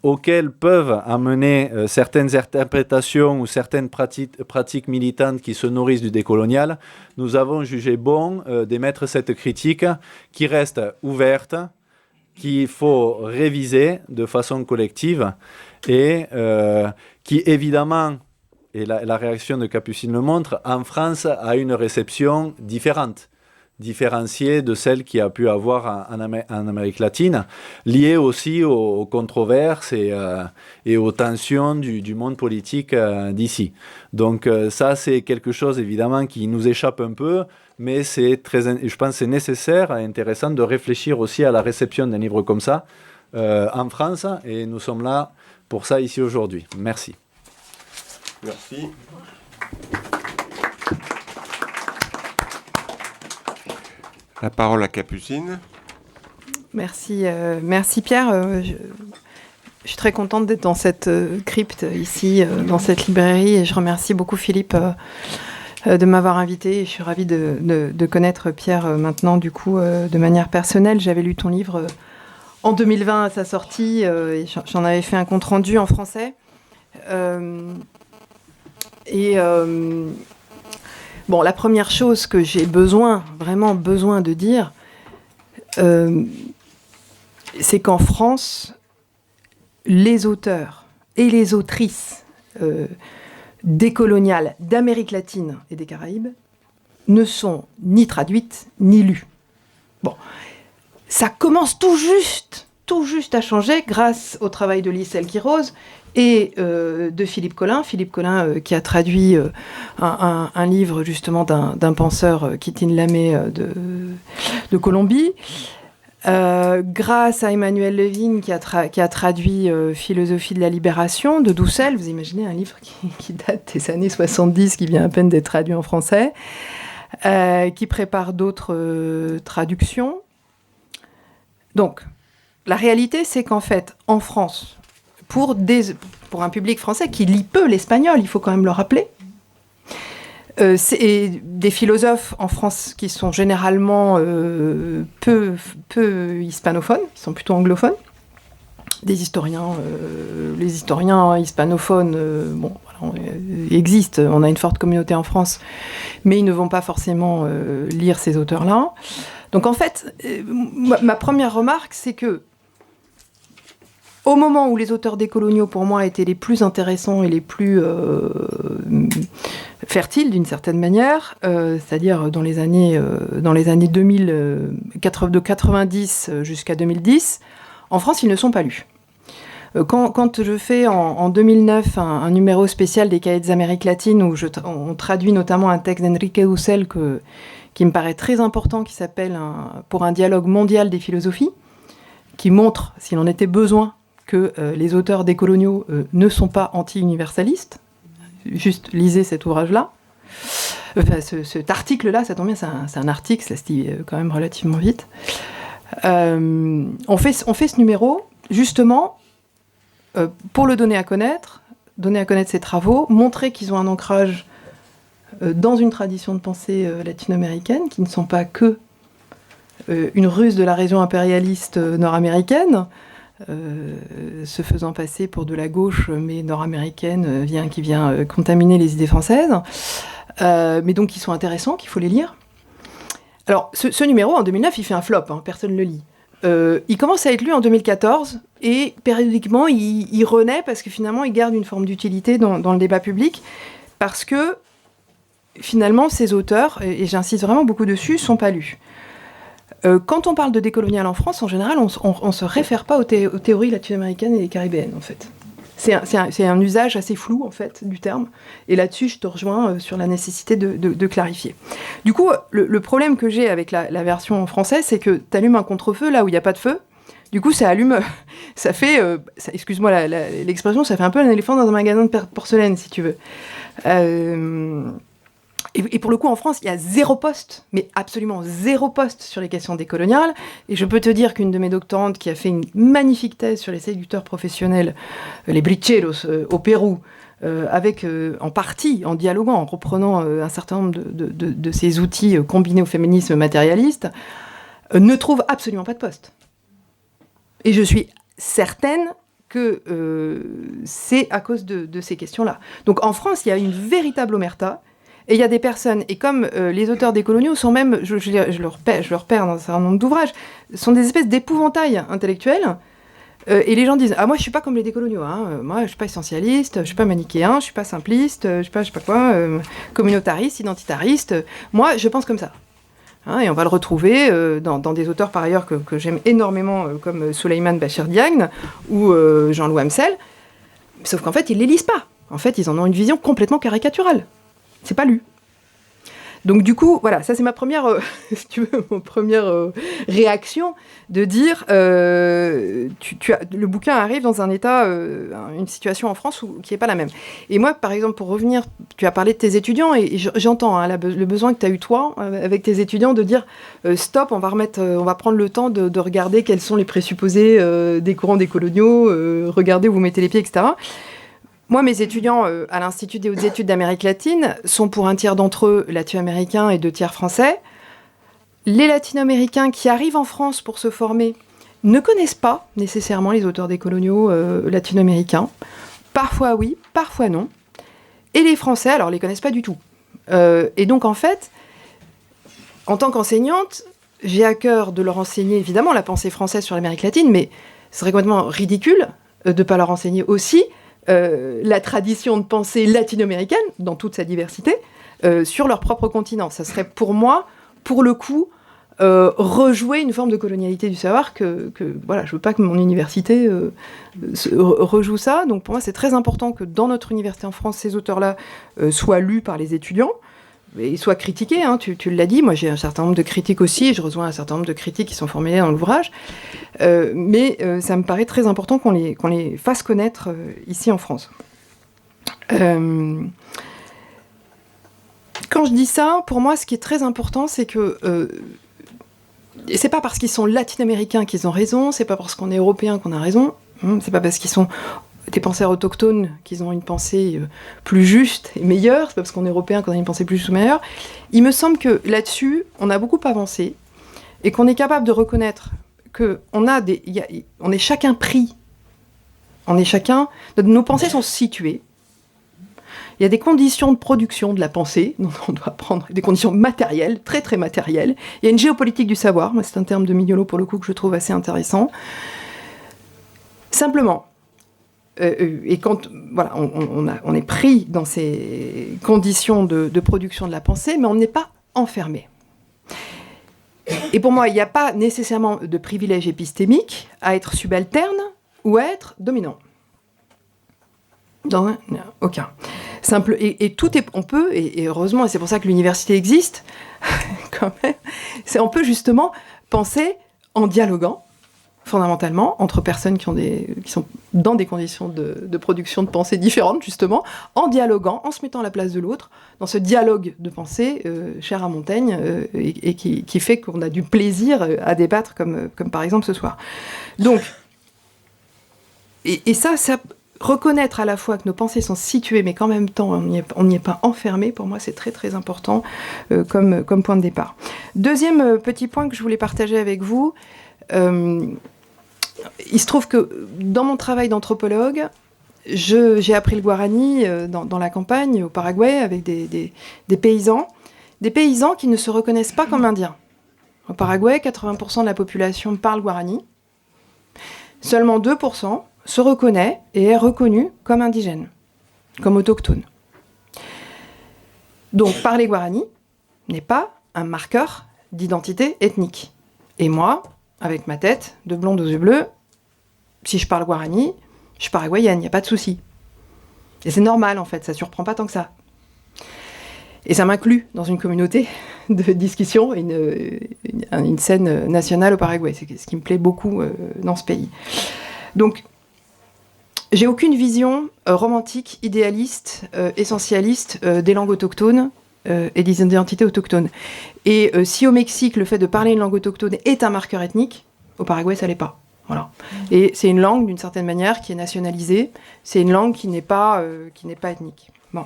auxquelles peuvent amener certaines interprétations ou certaines pratiques militantes qui se nourrissent du décolonial, nous avons jugé bon d'émettre cette critique qui reste ouverte, qu'il faut réviser de façon collective et qui évidemment, et la réaction de Capucine le montre, en France a une réception différenciée de celle qu'il y a pu avoir en Amérique latine, liée aussi aux controverses et aux tensions du monde politique d'ici. Donc ça, c'est quelque chose évidemment qui nous échappe un peu, mais je pense que c'est nécessaire et intéressant de réfléchir aussi à la réception d'un livre comme ça en France, et nous sommes là pour ça ici aujourd'hui. Merci. Merci. La parole à Capucine. Merci, merci Pierre. Je suis très contente d'être dans cette crypte ici, dans cette librairie, et je remercie beaucoup Philippe de m'avoir invitée. Je suis ravie de connaître Pierre maintenant, du coup, de manière personnelle. J'avais lu ton livre en 2020 à sa sortie, et j'en avais fait un compte-rendu en français. Bon, la première chose que j'ai vraiment besoin de dire, c'est qu'en France, les auteurs et les autrices décoloniales d'Amérique latine et des Caraïbes ne sont ni traduites ni lues. Bon, ça commence tout juste à changer grâce au travail de Lise Elky-Rose et de Philippe Collin. Philippe Collin qui a traduit un livre justement d'un penseur, Kittin Lamé de Colombie. Grâce à Emmanuel Levine qui a traduit Philosophie de la libération de Doucel. Vous imaginez un livre qui date des années 70, qui vient à peine d'être traduit en français, qui prépare d'autres traductions. Donc, la réalité, c'est qu'en fait, en France, pour un public français qui lit peu l'espagnol, il faut quand même le rappeler, c'est des philosophes en France qui sont généralement peu hispanophones, qui sont plutôt anglophones, des historiens, les historiens hispanophones, existent, on a une forte communauté en France, mais ils ne vont pas forcément lire ces auteurs-là. Donc en fait, ma première remarque, c'est que au moment où les auteurs décoloniaux, pour moi, étaient les plus intéressants et les plus fertiles, d'une certaine manière, c'est-à-dire dans les années 2000, de 90 jusqu'à 2010, en France, ils ne sont pas lus. Quand je fais en 2009 un numéro spécial des Cahiers des Amériques latines, où on traduit notamment un texte d'Enrique Dussel qui me paraît très important, qui s'appelle Pour un dialogue mondial des philosophies, qui montre, s'il en était besoin, que les auteurs décoloniaux ne sont pas anti-universalistes. Juste lisez cet ouvrage-là. Enfin, cet article-là, ça tombe bien, c'est un article, ça se dit quand même relativement vite. On fait ce numéro, justement, pour le donner à connaître ses travaux, montrer qu'ils ont un ancrage dans une tradition de pensée latino-américaine, qui ne sont pas que une ruse de la région impérialiste nord-américaine, se faisant passer pour de la gauche, mais nord-américaine, qui vient contaminer les idées françaises, mais donc qui sont intéressants, qu'il faut les lire. Alors, ce numéro, en 2009, il fait un flop, personne ne le lit. Il commence à être lu en 2014, et périodiquement, il renaît, parce que finalement, il garde une forme d'utilité dans le débat public, parce que, finalement, ces auteurs, et j'insiste vraiment beaucoup dessus, sont pas lus. Quand on parle de décolonial en France, en général, on ne se réfère pas aux théories latino-américaines et caribéennes, en fait. C'est un usage assez flou, en fait, du terme. Et là-dessus, je te rejoins sur la nécessité de clarifier. Du coup, le problème que j'ai avec la version française, c'est que tu allumes un contre-feu là où il n'y a pas de feu. Du coup, ça allume... Ça fait... excuse-moi l'expression, ça fait un peu un éléphant dans un magasin de porcelaine, si tu veux. Et pour le coup, en France, il y a 0 poste, mais absolument 0 poste sur les questions décoloniales. Et je peux te dire qu'une de mes doctorantes qui a fait une magnifique thèse sur les séducteurs professionnels, les bricheros, au Pérou, en partie, en dialoguant, en reprenant un certain nombre de ces outils combinés au féminisme matérialiste, ne trouve absolument pas de poste. Et je suis certaine que c'est à cause de ces questions-là. Donc en France, il y a une véritable omerta. Et il y a des personnes, et comme les auteurs décoloniaux sont même, je le repère dans un certain nombre d'ouvrages, sont des espèces d'épouvantails intellectuels. Et les gens disent, moi je suis pas comme les décoloniaux, moi je suis pas essentialiste, je suis pas manichéen, je suis pas simpliste, je sais pas quoi, communautariste, identitariste, moi je pense comme ça. Et on va le retrouver dans des auteurs par ailleurs que j'aime énormément, comme Souleymane Bachir Diagne ou Jean-Louis Amsel, sauf qu'en fait ils les lisent pas. En fait ils en ont une vision complètement caricaturale. C'est pas lu. Donc du coup, voilà, ça c'est ma première, si tu veux, ma première réaction de dire, le bouquin arrive dans un état, une situation en France qui n'est pas la même. Et moi, par exemple, pour revenir, tu as parlé de tes étudiants, et j'entends le besoin que tu as eu toi, avec tes étudiants, de dire, stop, on va prendre le temps de regarder quels sont les présupposés des courants décoloniaux, regardez où vous mettez les pieds, etc. Moi, mes étudiants à l'Institut des hautes études d'Amérique latine sont pour un tiers d'entre eux latino-américains et 2 tiers français. Les latino-américains qui arrivent en France pour se former ne connaissent pas nécessairement les auteurs décoloniaux latino-américains. Parfois oui, parfois non. Et les Français, alors, les connaissent pas du tout. Et donc, en fait, en tant qu'enseignante, j'ai à cœur de leur enseigner, évidemment, la pensée française sur l'Amérique latine, mais ce serait complètement ridicule de ne pas leur enseigner aussi la tradition de pensée latino-américaine, dans toute sa diversité, sur leur propre continent. Ça serait pour moi, pour le coup, rejouer une forme de colonialité du savoir voilà, je veux pas que mon université rejoue ça. Donc pour moi, c'est très important que dans notre université en France, ces auteurs-là soient lus par les étudiants et soient critiqués. Hein, tu l'as dit, moi j'ai un certain nombre de critiques aussi, et je rejoins un certain nombre de critiques qui sont formulées dans l'ouvrage. Mais ça me paraît très important qu'on les fasse connaître ici en France. Quand je dis ça, pour moi, ce qui est très important, c'est que et c'est pas parce qu'ils sont latino-américains qu'ils ont raison, c'est pas parce qu'on est européen qu'on a raison, c'est pas parce qu'ils sont des penseurs autochtones qu'ils ont une pensée plus juste et meilleure, c'est pas parce qu'on est européen qu'on a une pensée plus juste ou meilleure. Il me semble que là-dessus, on a beaucoup avancé et qu'on est capable de reconnaître qu'on on est chacun pris, nos pensées sont situées. Il y a des conditions de production de la pensée, dont on doit prendre des conditions matérielles, très très matérielles. Il y a une géopolitique du savoir, moi c'est un terme de Mignolo pour le coup que je trouve assez intéressant. Simplement, et quand voilà, on est pris dans ces conditions de production de la pensée, mais on n'est pas enfermé. Et pour moi, il n'y a pas nécessairement de privilège épistémique à être subalterne ou à être dominant. Non, aucun. Simple, et tout est, on peut, et heureusement, et c'est pour ça que l'université existe, quand même, on peut justement penser en dialoguant, fondamentalement, entre personnes qui sont dans des conditions de production de pensée différentes, justement, en dialoguant, en se mettant à la place de l'autre, dans ce dialogue de pensée cher à Montaigne, et qui fait qu'on a du plaisir à débattre, comme par exemple ce soir. Donc, et ça reconnaître à la fois que nos pensées sont situées, mais qu'en même temps, on n'y est pas enfermé, pour moi, c'est très, très important comme point de départ. Deuxième petit point que je voulais partager avec vous, il se trouve que dans mon travail d'anthropologue, j'ai appris le guarani dans la campagne, au Paraguay, avec des paysans qui ne se reconnaissent pas comme indiens. Au Paraguay, 80% de la population parle guarani. Seulement 2% se reconnaît et est reconnu comme indigène, comme autochtone. Donc parler guarani n'est pas un marqueur d'identité ethnique. Et moi, avec ma tête de blonde aux yeux bleus, si je parle guarani, je suis paraguayenne, il n'y a pas de souci. Et c'est normal en fait, ça ne surprend pas tant que ça. Et ça m'inclut dans une communauté de discussion, une scène nationale au Paraguay. C'est ce qui me plaît beaucoup dans ce pays. Donc, j'ai aucune vision romantique, idéaliste, essentialiste des langues autochtones et des identités autochtones. Et si au Mexique, le fait de parler une langue autochtone est un marqueur ethnique, au Paraguay, ça l'est pas. Voilà. Et c'est une langue, d'une certaine manière, qui est nationalisée. C'est une langue qui n'est pas ethnique. Bon.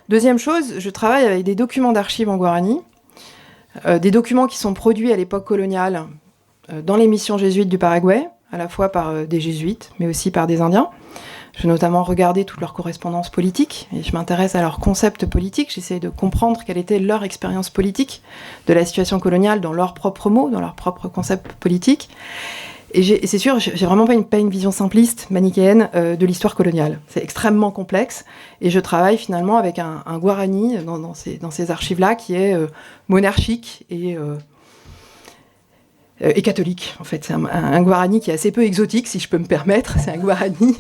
Deuxième chose, je travaille avec des documents d'archives en guarani, des documents qui sont produits à l'époque coloniale dans les missions jésuites du Paraguay, à la fois par des jésuites, mais aussi par des Indiens. Je vais notamment regarder toute leur correspondance politique, et je m'intéresse à leur concept politique. J'essaie de comprendre quelle était leur expérience politique de la situation coloniale dans leurs propres mots, dans leur propre concept politique. Et c'est sûr, j'ai vraiment pas une vision simpliste, manichéenne de l'histoire coloniale. C'est extrêmement complexe, et je travaille finalement avec un guarani dans ces archives-là qui est monarchique et catholique, en fait. C'est un guarani qui est assez peu exotique, si je peux me permettre. C'est un guarani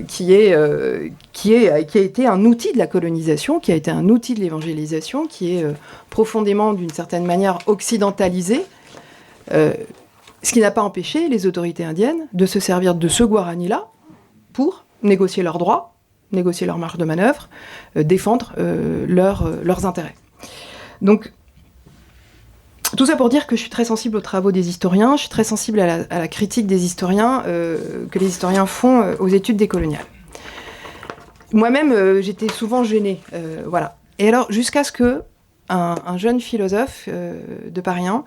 qui a été un outil de la colonisation, qui a été un outil de l'évangélisation, qui est profondément, d'une certaine manière, occidentalisé, ce qui n'a pas empêché les autorités indiennes de se servir de ce guarani-là pour négocier leurs droits, négocier leur marge de manœuvre, défendre leurs intérêts. Donc, tout ça pour dire que je suis très sensible aux travaux des historiens, je suis très sensible à la critique des historiens, que les historiens font aux études décoloniales. Moi-même, j'étais souvent gênée, voilà. Et alors, jusqu'à ce que un jeune philosophe de Paris 1,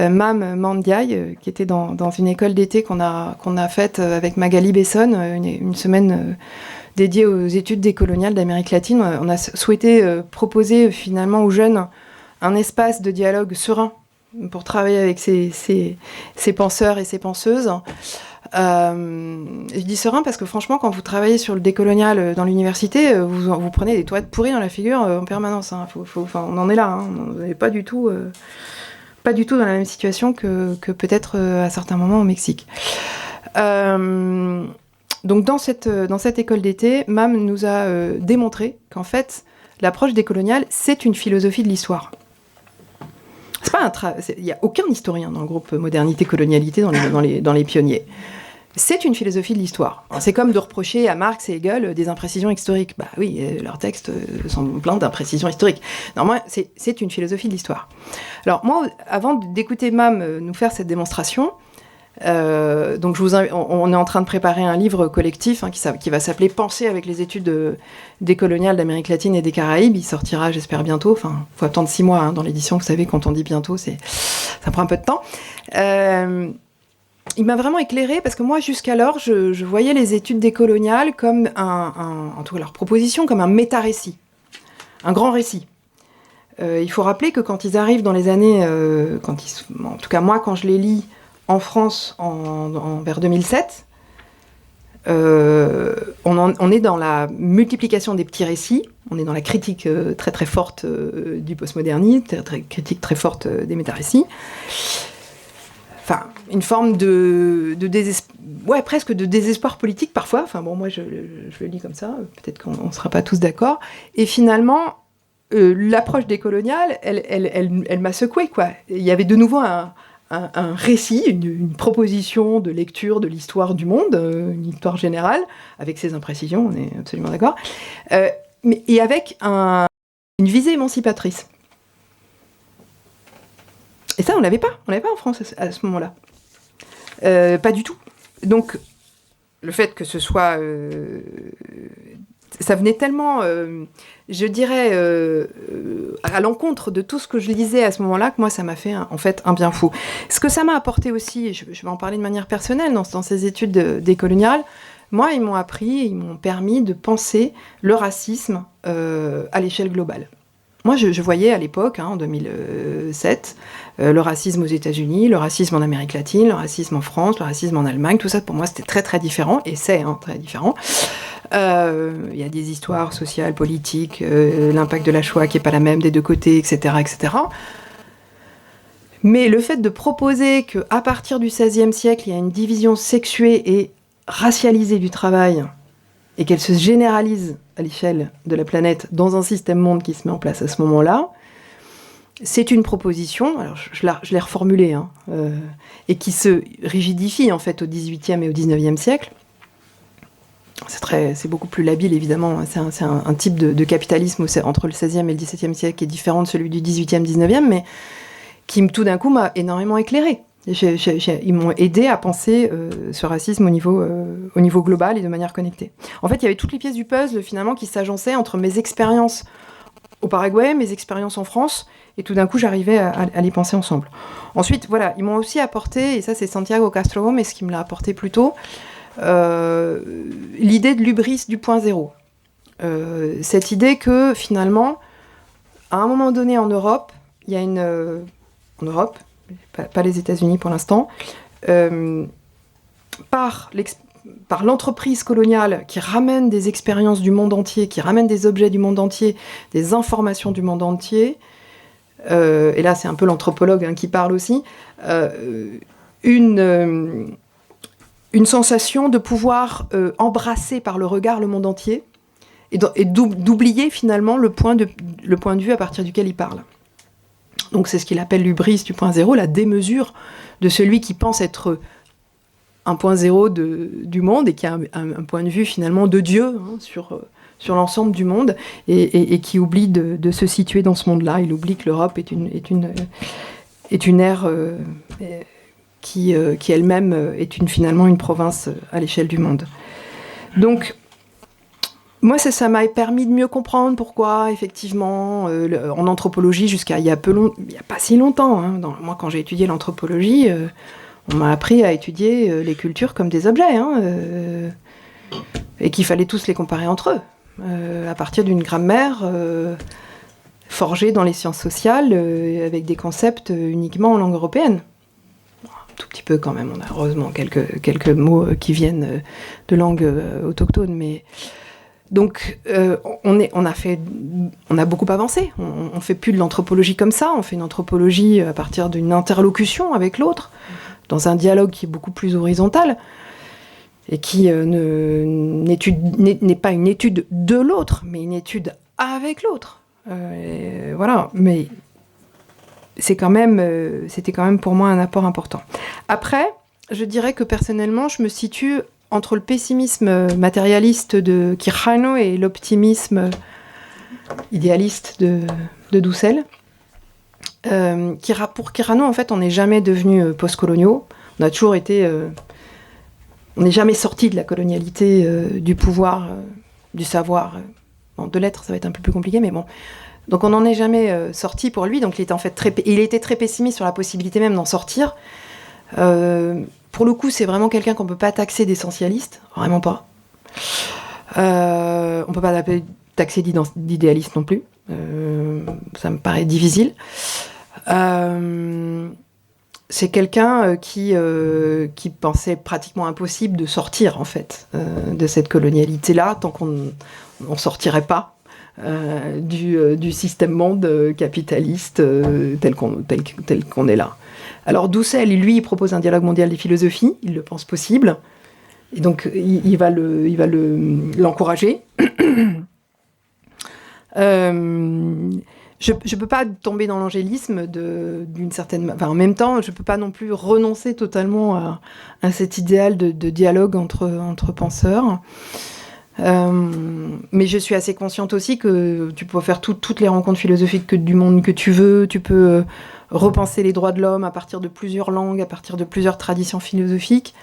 Mam Mandiaye, qui était dans une école d'été qu'on a faite avec Magali Besson, une semaine dédiée aux études décoloniales d'Amérique latine, on a souhaité proposer finalement aux jeunes un espace de dialogue serein pour travailler avec ces penseurs et ces penseuses, Je dis serein parce que franchement, quand vous travaillez sur le décolonial dans l'université, vous prenez des toilettes pourries dans la figure en permanence. Hein. On en est là. Hein. On n'est pas du tout dans la même situation que peut-être à certains moments au Mexique. Donc dans cette école d'été, MAM nous a démontré qu'en fait, l'approche décoloniale, c'est une philosophie de l'histoire. Il n'y a aucun historien dans le groupe Modernité-Colonialité dans les pionniers. C'est une philosophie de l'histoire. Alors, c'est comme de reprocher à Marx et Hegel des imprécisions historiques. Bah oui, leurs textes sont pleins d'imprécisions historiques. Normalement, c'est une philosophie de l'histoire. Alors moi, avant d'écouter MAM nous faire cette démonstration, donc on est en train de préparer un livre collectif qui va s'appeler Penser avec les études décoloniales d'Amérique latine et des Caraïbes. Il sortira, j'espère, bientôt. Enfin, il faut attendre 6 mois dans l'édition. Vous savez, quand on dit bientôt, ça prend un peu de temps. Il m'a vraiment éclairée parce que moi, jusqu'alors, je voyais les études décoloniales comme en tout cas leur proposition, comme un méta-récit, un grand récit. Il faut rappeler que quand ils arrivent dans les années, en tout cas moi, quand je les lis en France vers 2007, on est dans la multiplication des petits récits, on est dans la critique très très forte du postmodernisme, critique très forte des méta-récits. Enfin, une forme presque de désespoir politique parfois. Enfin bon, moi je le lis comme ça, peut-être qu'on ne sera pas tous d'accord. Et finalement, l'approche décoloniale, elle m'a secouée, quoi. Il y avait de nouveau un récit, une proposition de lecture de l'histoire du monde, une histoire générale, avec ses imprécisions, on est absolument d'accord, et avec une visée émancipatrice. Et ça, on l'avait pas en France à ce moment-là. Pas du tout. Donc, le fait que ce soit... ça venait tellement, je dirais, à l'encontre de tout ce que je lisais à ce moment-là, que moi, ça m'a fait en fait un bien fou. Ce que ça m'a apporté aussi, et je vais en parler de manière personnelle, dans ces études décoloniales, moi, ils m'ont permis de penser le racisme à l'échelle globale. Moi, je voyais à l'époque, en 2007, le racisme aux États-Unis, le racisme en Amérique latine, le racisme en France, le racisme en Allemagne, tout ça, pour moi, c'était très, très différent, et c'est très différent. Il y a des histoires sociales, politiques, l'impact de la Shoah qui n'est pas la même des deux côtés, etc., etc. Mais le fait de proposer qu'à partir du XVIe siècle, il y a une division sexuée et racialisée du travail, et qu'elle se généralise à l'échelle de la planète dans un système monde qui se met en place à ce moment-là, c'est une proposition, alors je l'ai reformulée, et qui se rigidifie en fait au XVIIIe et au XIXe siècle. C'est beaucoup plus labile, évidemment. C'est un type de capitalisme entre le XVIe et le XVIIe siècle qui est différent de celui du XVIIIe, XIXe, mais qui, tout d'un coup, m'a énormément éclairée. Ils m'ont aidé à penser ce racisme au niveau global et de manière connectée. En fait, il y avait toutes les pièces du puzzle, finalement, qui s'agençaient entre mes expériences au Paraguay, mes expériences en France, et tout d'un coup, j'arrivais à les penser ensemble. Ensuite, voilà, ils m'ont aussi apporté, et ça, c'est Santiago Castro Gómez qui me l'a apporté plus tôt, l'idée de l'hubris du point zéro. Cette idée que, finalement, à un moment donné en Europe, il y a en Europe, pas les États-Unis pour l'instant, par l'entreprise coloniale qui ramène des expériences du monde entier, qui ramène des objets du monde entier, des informations du monde entier, et là c'est un peu l'anthropologue qui parle aussi, une sensation de pouvoir embrasser par le regard le monde entier et d'oublier finalement le point de vue à partir duquel il parle. Donc c'est ce qu'il appelle l'hubris du point zéro, la démesure de celui qui pense être un point zéro du monde et qui a un point de vue finalement de Dieu sur l'ensemble du monde et qui oublie de se situer dans ce monde-là. Il oublie que l'Europe est une ère qui elle-même est finalement une province à l'échelle du monde. Donc moi, ça m'a permis de mieux comprendre pourquoi, effectivement, en anthropologie, jusqu'à il y a pas si longtemps, moi, quand j'ai étudié l'anthropologie, on m'a appris à étudier les cultures comme des objets, et qu'il fallait tous les comparer entre eux, à partir d'une grammaire forgée dans les sciences sociales, avec des concepts uniquement en langue européenne. tout petit peu quand même. On a heureusement quelques mots qui viennent de langues autochtones, mais donc on a beaucoup avancé. On fait plus de l'anthropologie comme ça. On fait une anthropologie à partir d'une interlocution avec l'autre, dans un dialogue qui est beaucoup plus horizontal et qui n'est pas une étude de l'autre, mais une étude avec l'autre. Voilà, mais c'était quand même pour moi un apport important. Après, je dirais que personnellement, je me situe entre le pessimisme matérialiste de Quijano et l'optimisme idéaliste de Dussel. Pour Quijano, en fait, on n'est jamais devenus post-coloniaux. On a toujours été... on n'est jamais sorti de la colonialité, du pouvoir, du savoir. Bon, de l'être, ça va être un peu plus compliqué, mais bon. Donc on n'en est jamais sorti pour lui. Donc il était très pessimiste sur la possibilité même d'en sortir. Pour le coup, c'est vraiment quelqu'un qu'on ne peut pas taxer d'essentialiste. Vraiment pas. On ne peut pas taxer d'idéaliste non plus. Ça me paraît difficile. C'est quelqu'un qui pensait pratiquement impossible de sortir, en fait, de cette colonialité-là, tant qu'on ne sortirait pas du système monde capitaliste tel qu'on est là. Alors Dussel, lui, il propose un dialogue mondial des philosophies, il le pense possible, et donc il va l'encourager. Je ne peux pas tomber dans l'angélisme d'une certaine... Enfin, en même temps, je ne peux pas non plus renoncer totalement à cet idéal de dialogue entre penseurs. Mais je suis assez consciente aussi que tu peux faire toutes les rencontres philosophiques du monde que tu veux. Tu peux repenser les droits de l'homme à partir de plusieurs langues, à partir de plusieurs traditions philosophiques.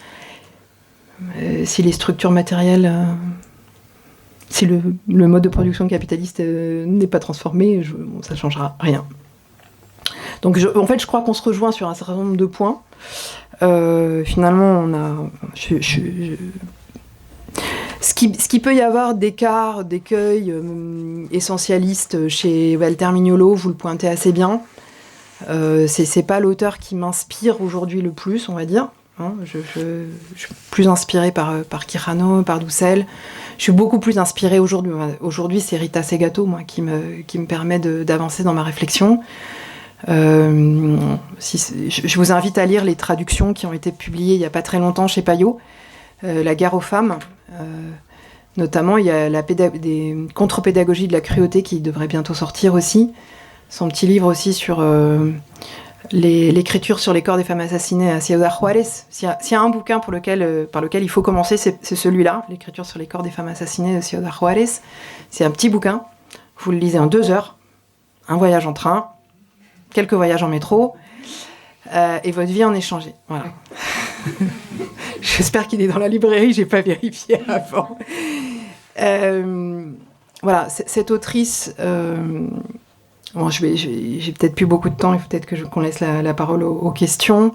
Si les structures matérielles... si le mode de production capitaliste n'est pas transformé, ça ne changera rien. Donc en fait, je crois qu'on se rejoint sur un certain nombre de points. Finalement, on a... Ce qui peut y avoir d'écart, d'écueil essentialiste chez Walter Mignolo, vous le pointez assez bien. C'est pas l'auteur qui m'inspire aujourd'hui le plus, on va dire. Hein, je suis plus inspirée par Quijano, par Dussel. Je suis beaucoup plus inspirée aujourd'hui. Aujourd'hui, c'est Rita Segato, moi, qui me permet d'avancer dans ma réflexion. Je vous invite à lire les traductions qui ont été publiées il n'y a pas très longtemps chez Payot. La guerre aux femmes. Notamment, il y a des contre-pédagogies de la cruauté qui devrait bientôt sortir aussi. Son petit livre aussi sur l'écriture sur les corps des femmes assassinées à Ciudad Juárez. S'il y a un bouquin par lequel il faut commencer, c'est celui-là, l'écriture sur les corps des femmes assassinées de Ciudad Juárez. C'est un petit bouquin, vous le lisez en 2 heures, un voyage en train, quelques voyages en métro, et votre vie en est changée. Voilà. J'espère qu'il est dans la librairie, j'ai pas vérifié avant. Voilà, cette autrice... Bon, j'ai peut-être plus beaucoup de temps, il faut peut-être qu'on laisse la parole aux questions.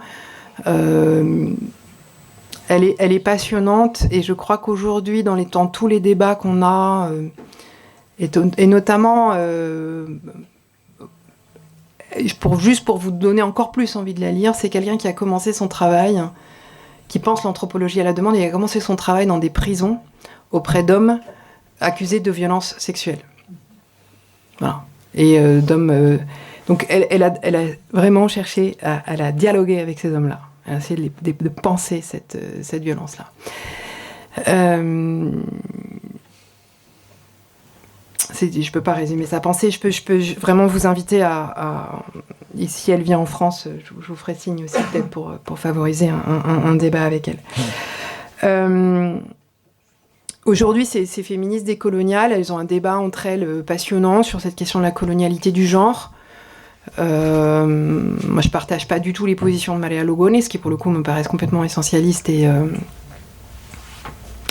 Elle est passionnante, et je crois qu'aujourd'hui, dans tous les débats qu'on a, et notamment, pour vous donner encore plus envie de la lire, c'est quelqu'un qui a commencé son travail, qui pense l'anthropologie à la demande, et qui a commencé son travail dans des prisons auprès d'hommes accusés de violences sexuelles. Voilà. Et d'hommes... donc elle a vraiment cherché à la dialoguer avec ces hommes-là, à essayer de penser cette violence-là. Je ne peux pas résumer sa pensée, je peux vraiment vous inviter et si elle vient en France, je vous ferai signe aussi peut-être pour favoriser un débat avec elle. Aujourd'hui, ces féministes décoloniales, elles ont un débat entre elles passionnant sur cette question de la colonialité du genre. Moi, je ne partage pas du tout les positions de Maria Lugones, qui pour le coup me paraissent complètement essentialistes et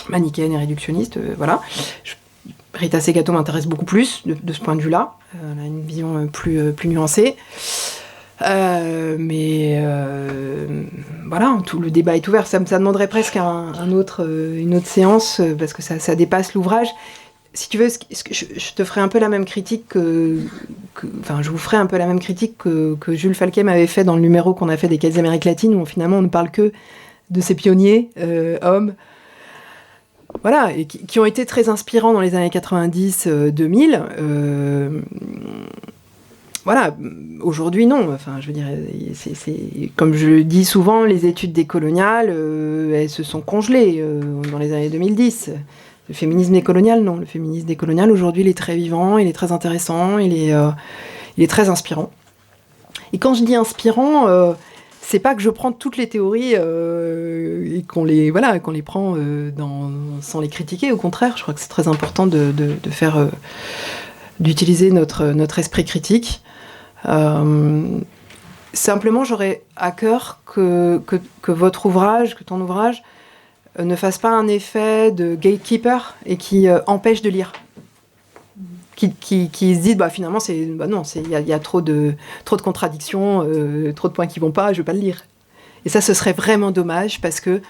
manichéennes et réductionnistes. Voilà. Rita Segato m'intéresse beaucoup plus de ce point de vue-là. Elle a une vision plus nuancée. Mais voilà, tout le débat est ouvert. Ça demanderait presque une autre séance, parce que ça dépasse l'ouvrage. si tu veux, je te ferai un peu la même critique je vous ferai un peu la même critique que Jules Falquet m'avait fait dans le numéro qu'on a fait des Quêtes d'Amérique latine, où finalement on ne parle que de ces pionniers, hommes, voilà, et qui ont été très inspirants dans les années 90-2000. Voilà, aujourd'hui non. Enfin, je veux dire, c'est comme je le dis souvent, les études décoloniales, elles se sont congelées dans les années 2010. Le féminisme décolonial, non. Le féminisme décolonial, aujourd'hui, il est très vivant, il est très intéressant, il est très inspirant. Et quand je dis inspirant, c'est pas que je prends toutes les théories et qu'on les prend sans les critiquer. Au contraire, je crois que c'est très important d'utiliser notre esprit critique. Simplement, j'aurais à cœur que votre ouvrage, que ton ouvrage, ne fasse pas un effet de gatekeeper et qui empêche de lire. Qui se disent, finalement, il y a trop de contradictions, trop de points qui vont pas, je vais pas le lire. Et ça, ce serait vraiment dommage, parce que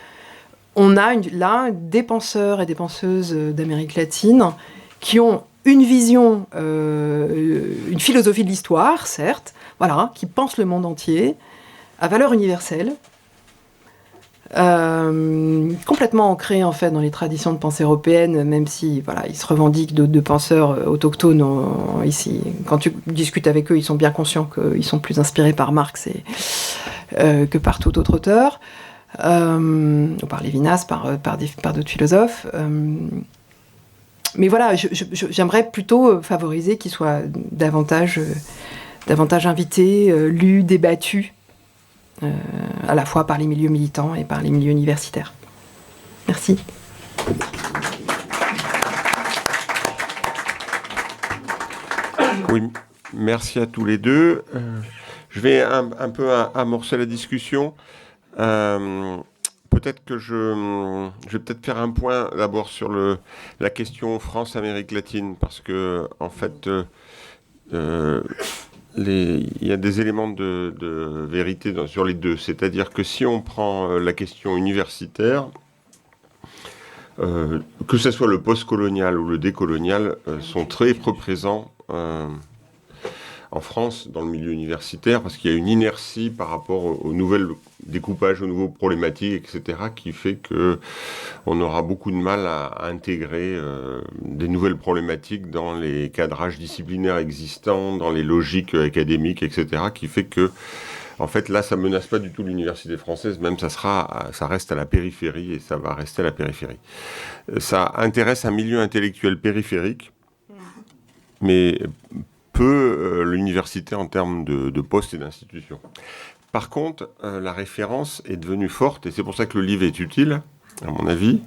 on a là des penseurs et des penseuses d'Amérique latine qui ont une vision, une philosophie de l'histoire, certes, voilà, qui pensent le monde entier, à valeur universelle, complètement ancré en fait dans les traditions de pensée européenne, même si ils se revendiquent de penseurs autochtones ici. Quand tu discutes avec eux, ils sont bien conscients qu'ils sont plus inspirés par Marx que par tout autre auteur, ou par Lévinas, par d'autres philosophes. Mais voilà, j'aimerais plutôt favoriser qu'ils soient davantage invités, lus, débattus, à la fois par les milieux militants et par les milieux universitaires. Merci. Oui, merci à tous les deux. Je vais un peu amorcer la discussion. Peut-être que je vais peut-être faire un point d'abord sur la question France-Amérique latine, parce que en fait, il y a des éléments de vérité sur les deux. C'est-à-dire que si on prend la question universitaire, que ce soit le post-colonial ou le décolonial, sont très présents en France, dans le milieu universitaire, parce qu'il y a une inertie par rapport aux nouvelles découpages, aux nouveaux problématiques, etc., qui fait qu'on aura beaucoup de mal à intégrer des nouvelles problématiques dans les cadrages disciplinaires existants, dans les logiques académiques, etc., qui fait que, en fait, là, ça menace pas du tout l'université française, même ça reste à la périphérie, et ça va rester à la périphérie. Ça intéresse un milieu intellectuel périphérique, mais peu l'université en termes de postes et d'institutions. Par contre, la référence est devenue forte, et c'est pour ça que le livre est utile, à mon avis.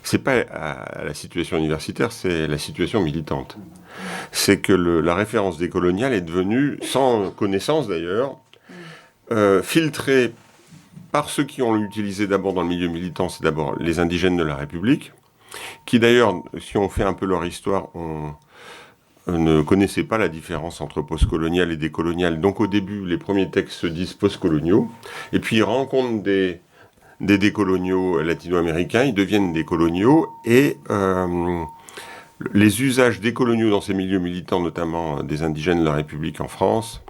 C'est pas à la situation universitaire, c'est la situation militante. C'est que la référence décoloniale est devenue, sans connaissance d'ailleurs, filtrée par ceux qui ont utilisé d'abord dans le milieu militant, c'est d'abord les indigènes de la République, qui d'ailleurs, si on fait un peu leur histoire, ne connaissaient pas la différence entre postcolonial et décolonial. Donc au début, les premiers textes se disent postcoloniaux, et puis ils rencontrent des décoloniaux latino-américains, ils deviennent décoloniaux, et les usages décoloniaux dans ces milieux militants, notamment des indigènes de la République en France,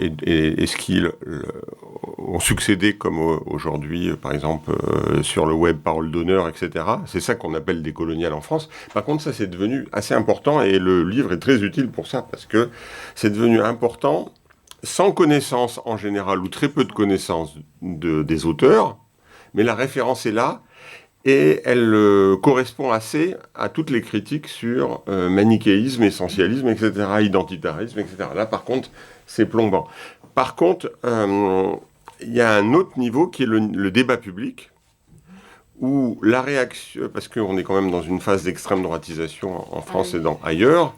et ce qu'ils ont succédé, comme aujourd'hui, par exemple, sur le web, Parole d'honneur, etc. C'est ça qu'on appelle décolonial en France. Par contre, ça, c'est devenu assez important, et le livre est très utile pour ça, parce que c'est devenu important, sans connaissance en général, ou très peu de connaissance des auteurs, mais la référence est là, et elle correspond assez à toutes les critiques sur manichéisme, essentialisme, etc., identitarisme, etc. Là, par contre, c'est plombant. Par contre, il y a un autre niveau qui est le débat public, où la réaction, parce qu'on est quand même dans une phase d'extrême droitisation en France et ailleurs,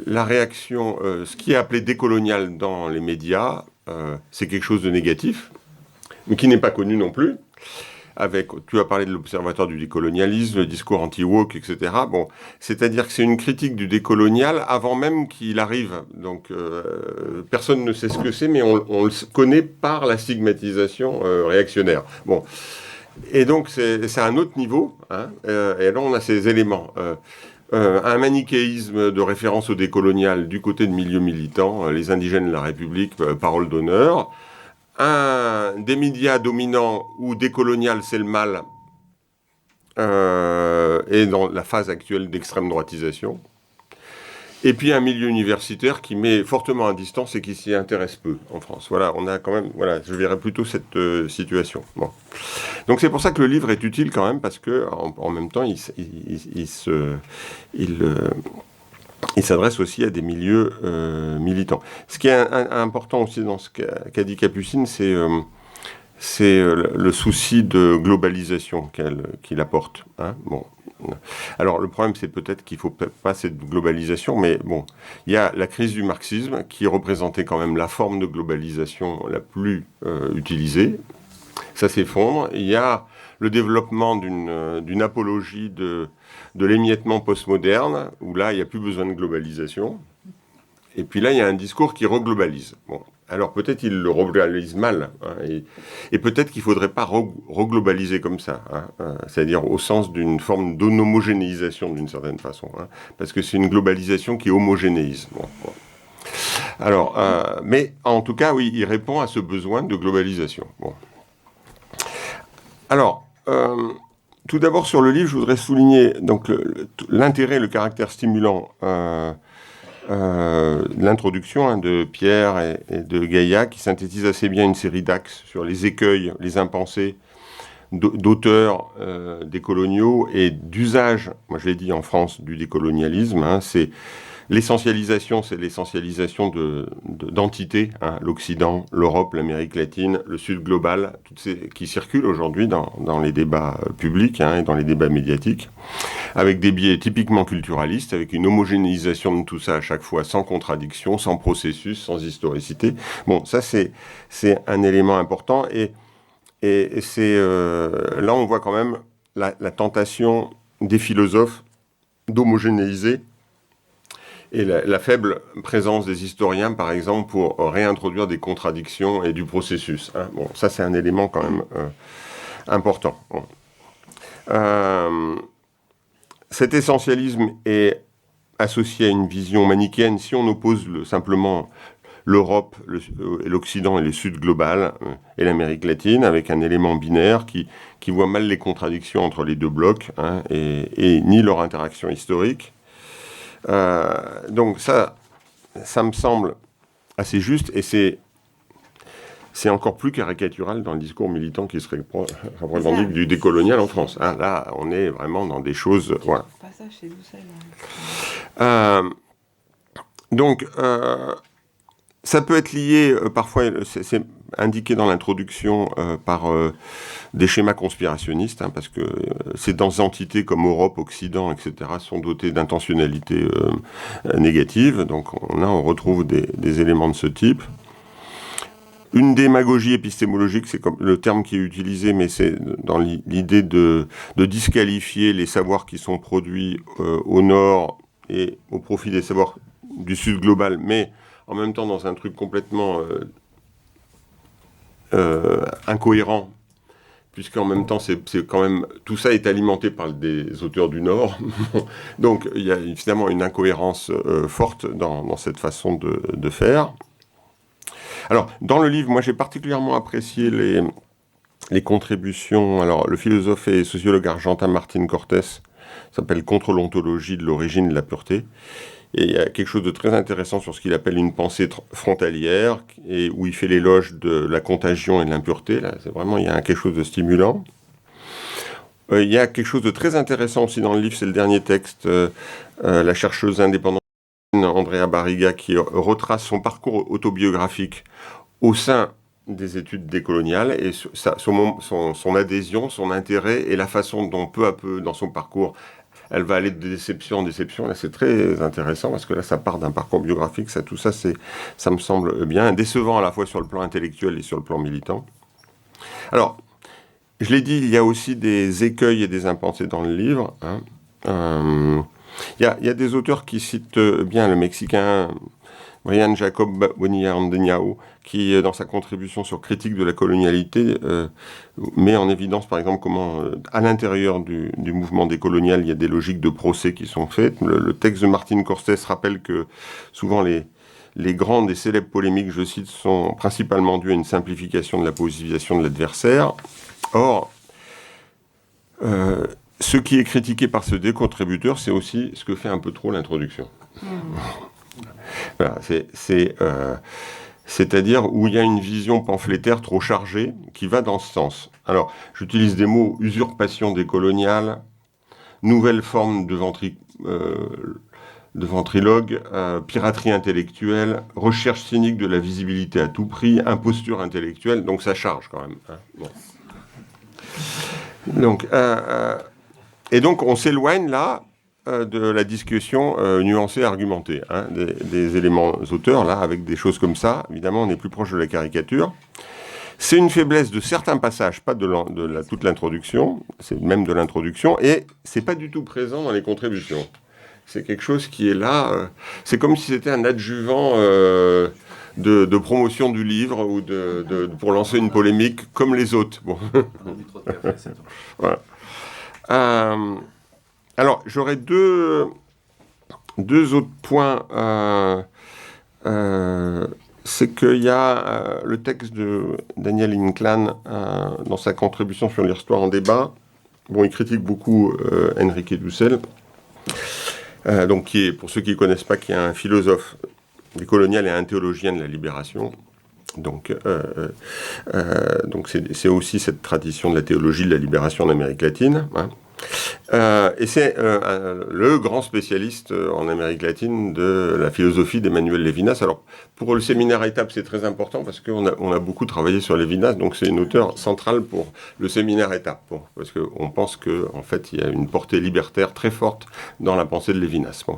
la réaction, ce qui est appelé décolonial dans les médias, c'est quelque chose de négatif, mais qui n'est pas connu non plus. Tu as parlé de l'Observatoire du décolonialisme, le discours anti-woke, etc. Bon, c'est-à-dire que c'est une critique du décolonial avant même qu'il arrive. Donc, personne ne sait ce que c'est, mais on le connaît par la stigmatisation réactionnaire. Bon, et donc c'est un autre niveau. Hein, et là, on a ces éléments. un manichéisme de référence au décolonial du côté de milieux militants, les indigènes de la République, parole d'honneur, des médias dominants où décolonial c'est le mal, et dans la phase actuelle d'extrême droitisation. Et puis un milieu universitaire qui met fortement à distance et qui s'y intéresse peu en France. Voilà, on a quand même, voilà, je verrais plutôt cette situation. Bon. Donc c'est pour ça que le livre est utile quand même, parce que en même temps, il s'adresse aussi à des milieux militants. Ce qui est important aussi dans ce qu'a dit Capucine, c'est le souci de globalisation qu'il apporte. Hein. Bon. Alors le problème, c'est peut-être qu'il ne faut pas cette globalisation, mais bon, il y a la crise du marxisme qui représentait quand même la forme de globalisation la plus utilisée. Ça s'effondre. Il y a le développement d'une apologie de l'émiettement postmoderne, où là, il n'y a plus besoin de globalisation. Et puis là, il y a un discours qui reglobalise. Bon. Alors peut-être il le reglobalise mal, hein, et peut-être qu'il ne faudrait pas reglobaliser comme ça, hein, c'est-à-dire au sens d'une forme d'homogénéisation d'une certaine façon, hein, parce que c'est une globalisation qui homogénéise. Bon. Alors, mais en tout cas, oui, il répond à ce besoin de globalisation. Bon. Alors, tout d'abord sur le livre, je voudrais souligner donc l'intérêt, le caractère stimulant l'introduction, hein, de Pierre et de Gaïa, qui synthétise assez bien une série d'axes sur les écueils, les impensés d'auteurs décoloniaux et d'usage, moi je l'ai dit en France, du décolonialisme. Hein, c'est l'essentialisation d'entités, hein, l'Occident, l'Europe, l'Amérique latine, le Sud global, toutes ces qui circulent aujourd'hui dans les débats publics, hein, et dans les débats médiatiques, avec des biais typiquement culturalistes, avec une homogénéisation de tout ça à chaque fois, sans contradiction, sans processus, sans historicité. Bon, ça c'est un élément important, et c'est là on voit quand même la tentation des philosophes d'homogénéiser, et la faible présence des historiens, par exemple, pour réintroduire des contradictions et du processus. Hein. Bon, ça, c'est un élément quand même important. Bon. Cet essentialisme est associé à une vision manichéenne. Si on oppose simplement l'Europe, l'Occident et le Sud global et l'Amérique latine, avec un élément binaire qui voit mal les contradictions entre les deux blocs, hein, et ni leur interaction historique, donc ça me semble assez juste, et c'est encore plus caricatural dans le discours militant qui serait revendique du décolonial en France. Hein, là, on est vraiment dans des choses... Voilà. Donc, ça peut être lié, parfois, c'est indiqué dans l'introduction, par des schémas conspirationnistes, hein, parce que ces entités comme Europe, Occident, etc., sont dotées d'intentionnalités négatives. Donc là, on retrouve des éléments de ce type. Une démagogie épistémologique, c'est comme le terme qui est utilisé, mais c'est dans l'idée de disqualifier les savoirs qui sont produits au nord et au profit des savoirs du sud global, mais en même temps dans un truc complètement incohérent, puisqu'en même temps, c'est quand même, tout ça est alimenté par des auteurs du Nord. Donc, il y a évidemment une incohérence forte dans cette façon de faire. Alors, dans le livre, moi, j'ai particulièrement apprécié les contributions. Alors, le philosophe et sociologue argentin Martín Cortés s'appelle « Contre l'ontologie de l'origine de la pureté ». Et il y a quelque chose de très intéressant sur ce qu'il appelle une pensée frontalière, et où il fait l'éloge de la contagion et de l'impureté. Là, c'est vraiment, il y a quelque chose de stimulant. Il y a quelque chose de très intéressant aussi dans le livre, c'est le dernier texte, la chercheuse indépendante Andrea Barriga, qui retrace son parcours autobiographique au sein des études décoloniales, et son adhésion, son intérêt, et la façon dont peu à peu, dans son parcours, elle va aller de déception en déception. Là, c'est très intéressant, parce que là, ça part d'un parcours biographique. Tout ça, ça me semble bien décevant à la fois sur le plan intellectuel et sur le plan militant. Alors, je l'ai dit, il y a aussi des écueils et des impensés dans le livre. Hein. Il y a des auteurs qui citent bien le Mexicain Brian Jacob Bonilla-Andeñao, qui, dans sa contribution sur critique de la colonialité, met en évidence, par exemple, comment, à l'intérieur du mouvement décolonial, il y a des logiques de procès qui sont faites. Le texte de Martin Cortés rappelle que souvent les grandes et célèbres polémiques, je cite, sont principalement dues à une simplification de la position de l'adversaire. Or, ce qui est critiqué par ce décontributeur, c'est aussi ce que fait un peu trop l'introduction. Voilà, c'est-à-dire où il y a une vision pamphlétaire trop chargée qui va dans ce sens. Alors, j'utilise des mots usurpation décoloniale, nouvelle forme de ventriloque, piraterie intellectuelle, recherche cynique de la visibilité à tout prix, imposture intellectuelle, donc ça charge quand même. Hein. Bon. Donc, et donc on s'éloigne là de la discussion nuancée, argumentée, hein, des éléments auteurs, là, avec des choses comme ça. Évidemment, on est plus proche de la caricature. C'est une faiblesse de certains passages, pas de toute l'introduction, c'est même de l'introduction, et c'est pas du tout présent dans les contributions. C'est quelque chose qui est là, c'est comme si c'était un adjuvant de promotion du livre ou pour lancer une polémique comme les autres. Bon. Voilà. Alors, j'aurais deux autres points. C'est qu'il y a le texte de Daniel Inclán dans sa contribution sur l'histoire en débat. Bon, il critique beaucoup Enrique Dussel, donc qui est, pour ceux qui ne connaissent pas, qui est un philosophe décolonial et un théologien de la libération. Donc c'est aussi cette tradition de la théologie de la libération en Amérique latine. Hein. Et c'est le grand spécialiste en Amérique latine de la philosophie d'Emmanuel Levinas. Alors, pour le séminaire Étape, c'est très important parce qu'on a beaucoup travaillé sur Levinas, donc c'est une auteure centrale pour le séminaire Étape, parce qu'on pense qu'en fait, il y a une portée libertaire très forte dans la pensée de Levinas. Bon.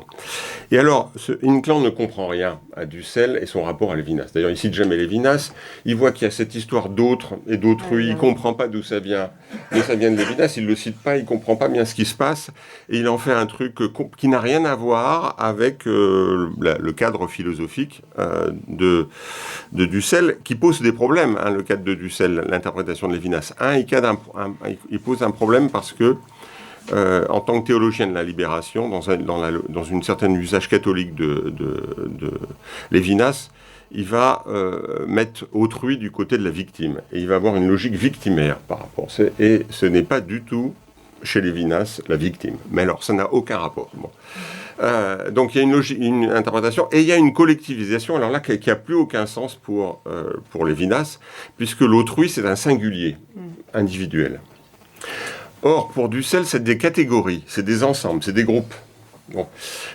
Et alors, Inclán ne comprend rien à Dussel et son rapport à Levinas. D'ailleurs, il cite jamais Levinas, il voit qu'il y a cette histoire d'autre et d'autrui, il ne comprend pas d'où ça vient, mais ça vient de Levinas, il ne le cite pas, il ne comprend pas bien ce qui se passe, et il en fait un truc qui n'a rien à voir avec le cadre philosophique de Dussel, qui pose des problèmes, hein, le cadre de Dussel, l'interprétation de Levinas. Il pose un problème parce que, en tant que théologien de la libération, dans une certaine usage catholique de Levinas, il va mettre autrui du côté de la victime, et il va avoir une logique victimaire par rapport. Et ce n'est pas du tout chez Levinas la victime. Mais alors, ça n'a aucun rapport. Bon. Donc, il y a une interprétation, et il y a une collectivisation, alors là, qui n'a plus aucun sens pour Levinas, puisque l'autrui, c'est un singulier, individuel. Or, pour Dussel, c'est des catégories, c'est des ensembles, c'est des groupes. Bon.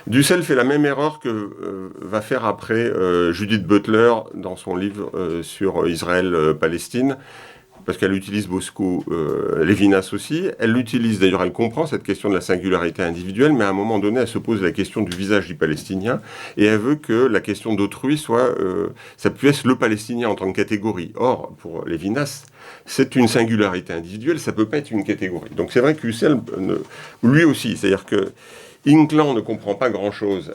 Dussel fait la même erreur que va faire après Judith Butler dans son livre sur Israël-Palestine, parce qu'elle utilise beaucoup Levinas aussi. Elle l'utilise, d'ailleurs, elle comprend cette question de la singularité individuelle, mais à un moment donné, elle se pose la question du visage du Palestinien, et elle veut que la question d'autrui soit, ça puisse le Palestinien en tant que catégorie. Or, pour Levinas, c'est une singularité individuelle, ça ne peut pas être une catégorie. Donc c'est vrai que Dussel, lui aussi, c'est-à-dire que Inclán ne comprend pas grand-chose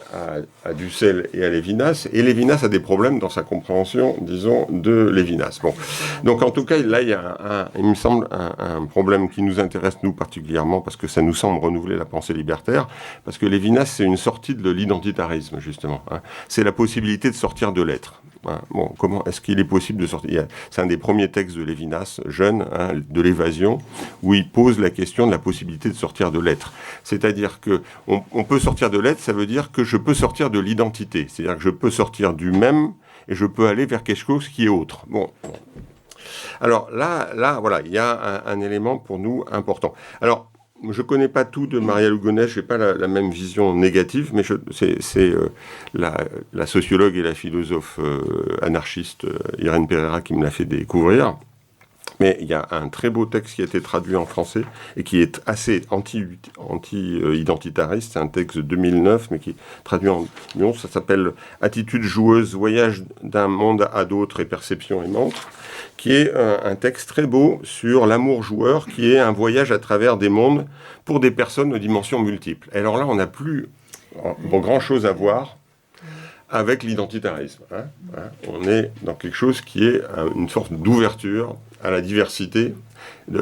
à Dussel et à Levinas, et Levinas a des problèmes dans sa compréhension, disons, de Levinas. Bon. Donc en tout cas, là, il y a, il me semble, un problème qui nous intéresse, nous, particulièrement, parce que ça nous semble renouveler la pensée libertaire, parce que Levinas, c'est une sortie de l'identitarisme, justement. Hein. C'est la possibilité de sortir de l'être. Hein. Bon, comment est-ce qu'il est possible de sortir ? C'est un des premiers textes de Levinas, jeune, hein, de l'évasion, où il pose la question de la possibilité de sortir de l'être. C'est-à-dire que on peut sortir de l'être, ça veut dire que je peux sortir de l'identité. C'est-à-dire que je peux sortir du même et je peux aller vers quelque chose qui est autre. Bon. Alors là, voilà, il y a un élément pour nous important. Alors, je ne connais pas tout de Maria Lugones, je n'ai pas la même vision négative, mais c'est la sociologue et la philosophe anarchiste Irène Pereira qui me l'a fait découvrir. Mais il y a un très beau texte qui a été traduit en français et qui est assez anti-identitariste. C'est un texte de 2009, mais qui est traduit en 2011. Ça s'appelle « Attitude joueuse, voyage d'un monde à d'autres et perception aimante », qui est un texte très beau sur l'amour joueur, qui est un voyage à travers des mondes pour des personnes aux dimensions multiples. Et alors là, on n'a plus grand-chose à voir avec l'identitarisme. On est dans quelque chose qui est une sorte d'ouverture à la diversité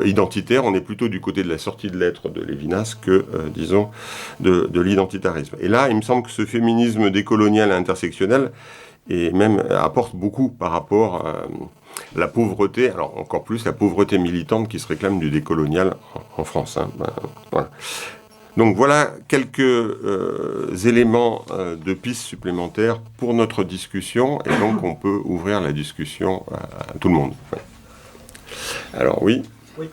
identitaire. On est plutôt du côté de la sortie de lettres de Lévinas que, disons, de l'identitarisme. Et là, il me semble que ce féminisme décolonial et intersectionnel et même apporte beaucoup par rapport à la pauvreté, alors encore plus la pauvreté militante qui se réclame du décolonial en France. Voilà. Donc voilà quelques éléments de pistes supplémentaires pour notre discussion, et donc on peut ouvrir la discussion à tout le monde. Ouais. Alors oui. Oui.